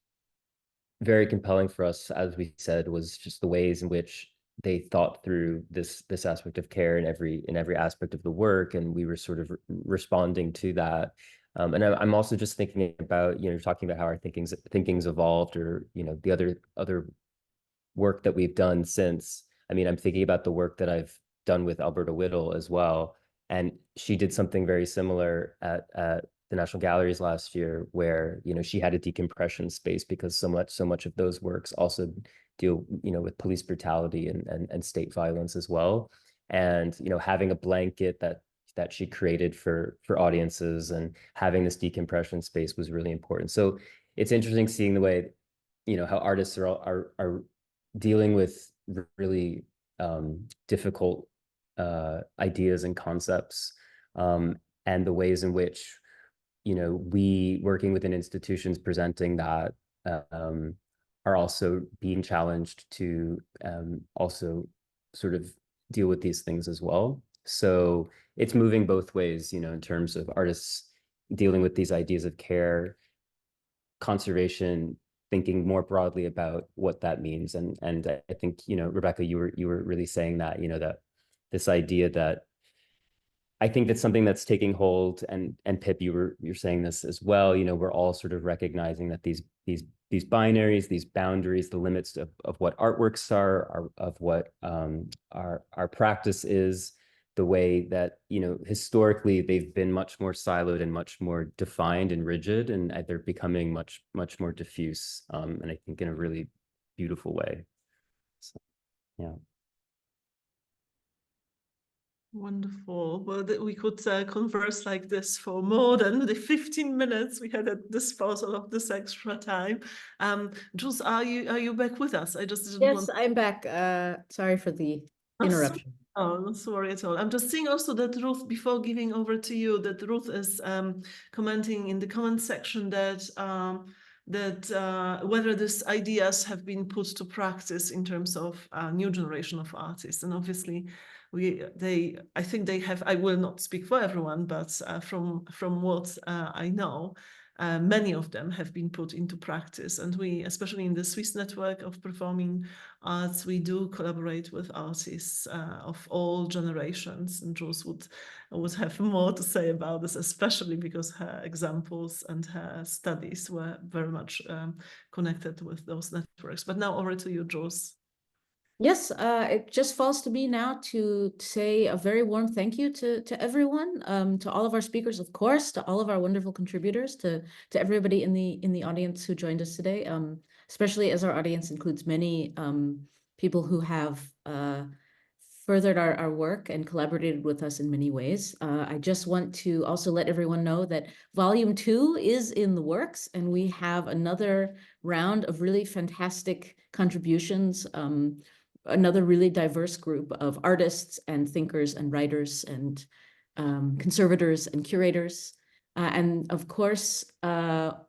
very compelling for us, as we said, was just the ways in which they thought through this aspect of care in every aspect of the work, and we were sort of responding to that. And I'm also just thinking about, you know, talking about how our thinking's evolved, or, you know, the other work that we've done since. I mean, I'm thinking about the work that I've done with Alberta Whittle as well, and she did something very similar at the National Galleries last year, where, you know, she had a decompression space because so much of those works also deal, you know, with police brutality and state violence as well. And, you know, having a blanket that she created for audiences and having this decompression space was really important. So it's interesting seeing the way, you know, how artists are dealing with really difficult ideas and concepts, and the ways in which, you know, we working within institutions presenting that are also being challenged to also sort of deal with these things as well. So it's moving both ways, you know, in terms of artists dealing with these ideas of care, conservation, thinking more broadly about what that means. And I think, you know, Rebecca, you were really saying that, you know, that this idea that I think that's something that's taking hold, and Pip, you're saying this as well. You know, we're all sort of recognizing that these binaries, these boundaries, the limits of what artworks are of what our practice is, the way that, you know, historically they've been much more siloed and much more defined and rigid, and they're becoming much more diffuse, and I think in a really beautiful way. So, yeah. Wonderful. Well, we could converse like this for more than the 15 minutes we had at disposal of this extra time. Jules, are you back with us? I just didn't Yes, I'm back. Sorry for the interruption. Oh, not sorry at all. I'm just seeing also that Ruth, before giving over to you, that Ruth is commenting in the comment section that whether these ideas have been put to practice in terms of a new generation of artists. And obviously I think they have. I will not speak for everyone, but from what I know, many of them have been put into practice. And we, especially in the Swiss network of performing arts, we do collaborate with artists of all generations. And Jules would have more to say about this, especially because her examples and her studies were very much connected with those networks. But now over to you, Jules. Yes, it just falls to me now to say a very warm thank you to everyone, to all of our speakers, of course, to all of our wonderful contributors, to everybody in the audience who joined us today, especially as our audience includes many people who have furthered our work and collaborated with us in many ways. I just want to also let everyone know that Volume 2 is in the works, and we have another round of really fantastic contributions, another really diverse group of artists and thinkers and writers and conservators and curators. And of course,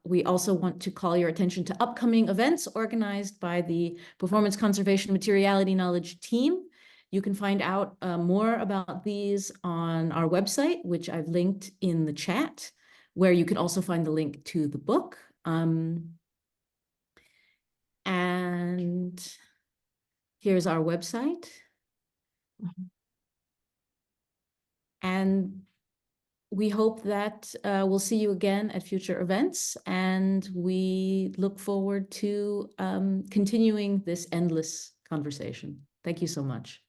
we also want to call your attention to upcoming events organized by the Performance Conservation Materiality Knowledge team. You can find out more about these on our website, which I've linked in the chat, where you can also find the link to the book. And here's our website. And we hope that we'll see you again at future events, and we look forward to continuing this endless conversation. Thank you so much.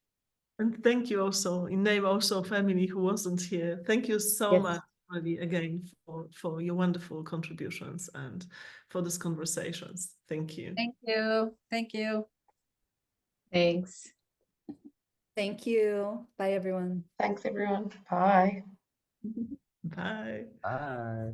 And thank you also, in name also of Emilie, who wasn't here. Thank you so much, really, again, for your wonderful contributions and for these conversations. Thank you. Thank you. Thank you. Thanks. Thank you. Bye, everyone. Thanks, everyone. Bye. Bye. Bye.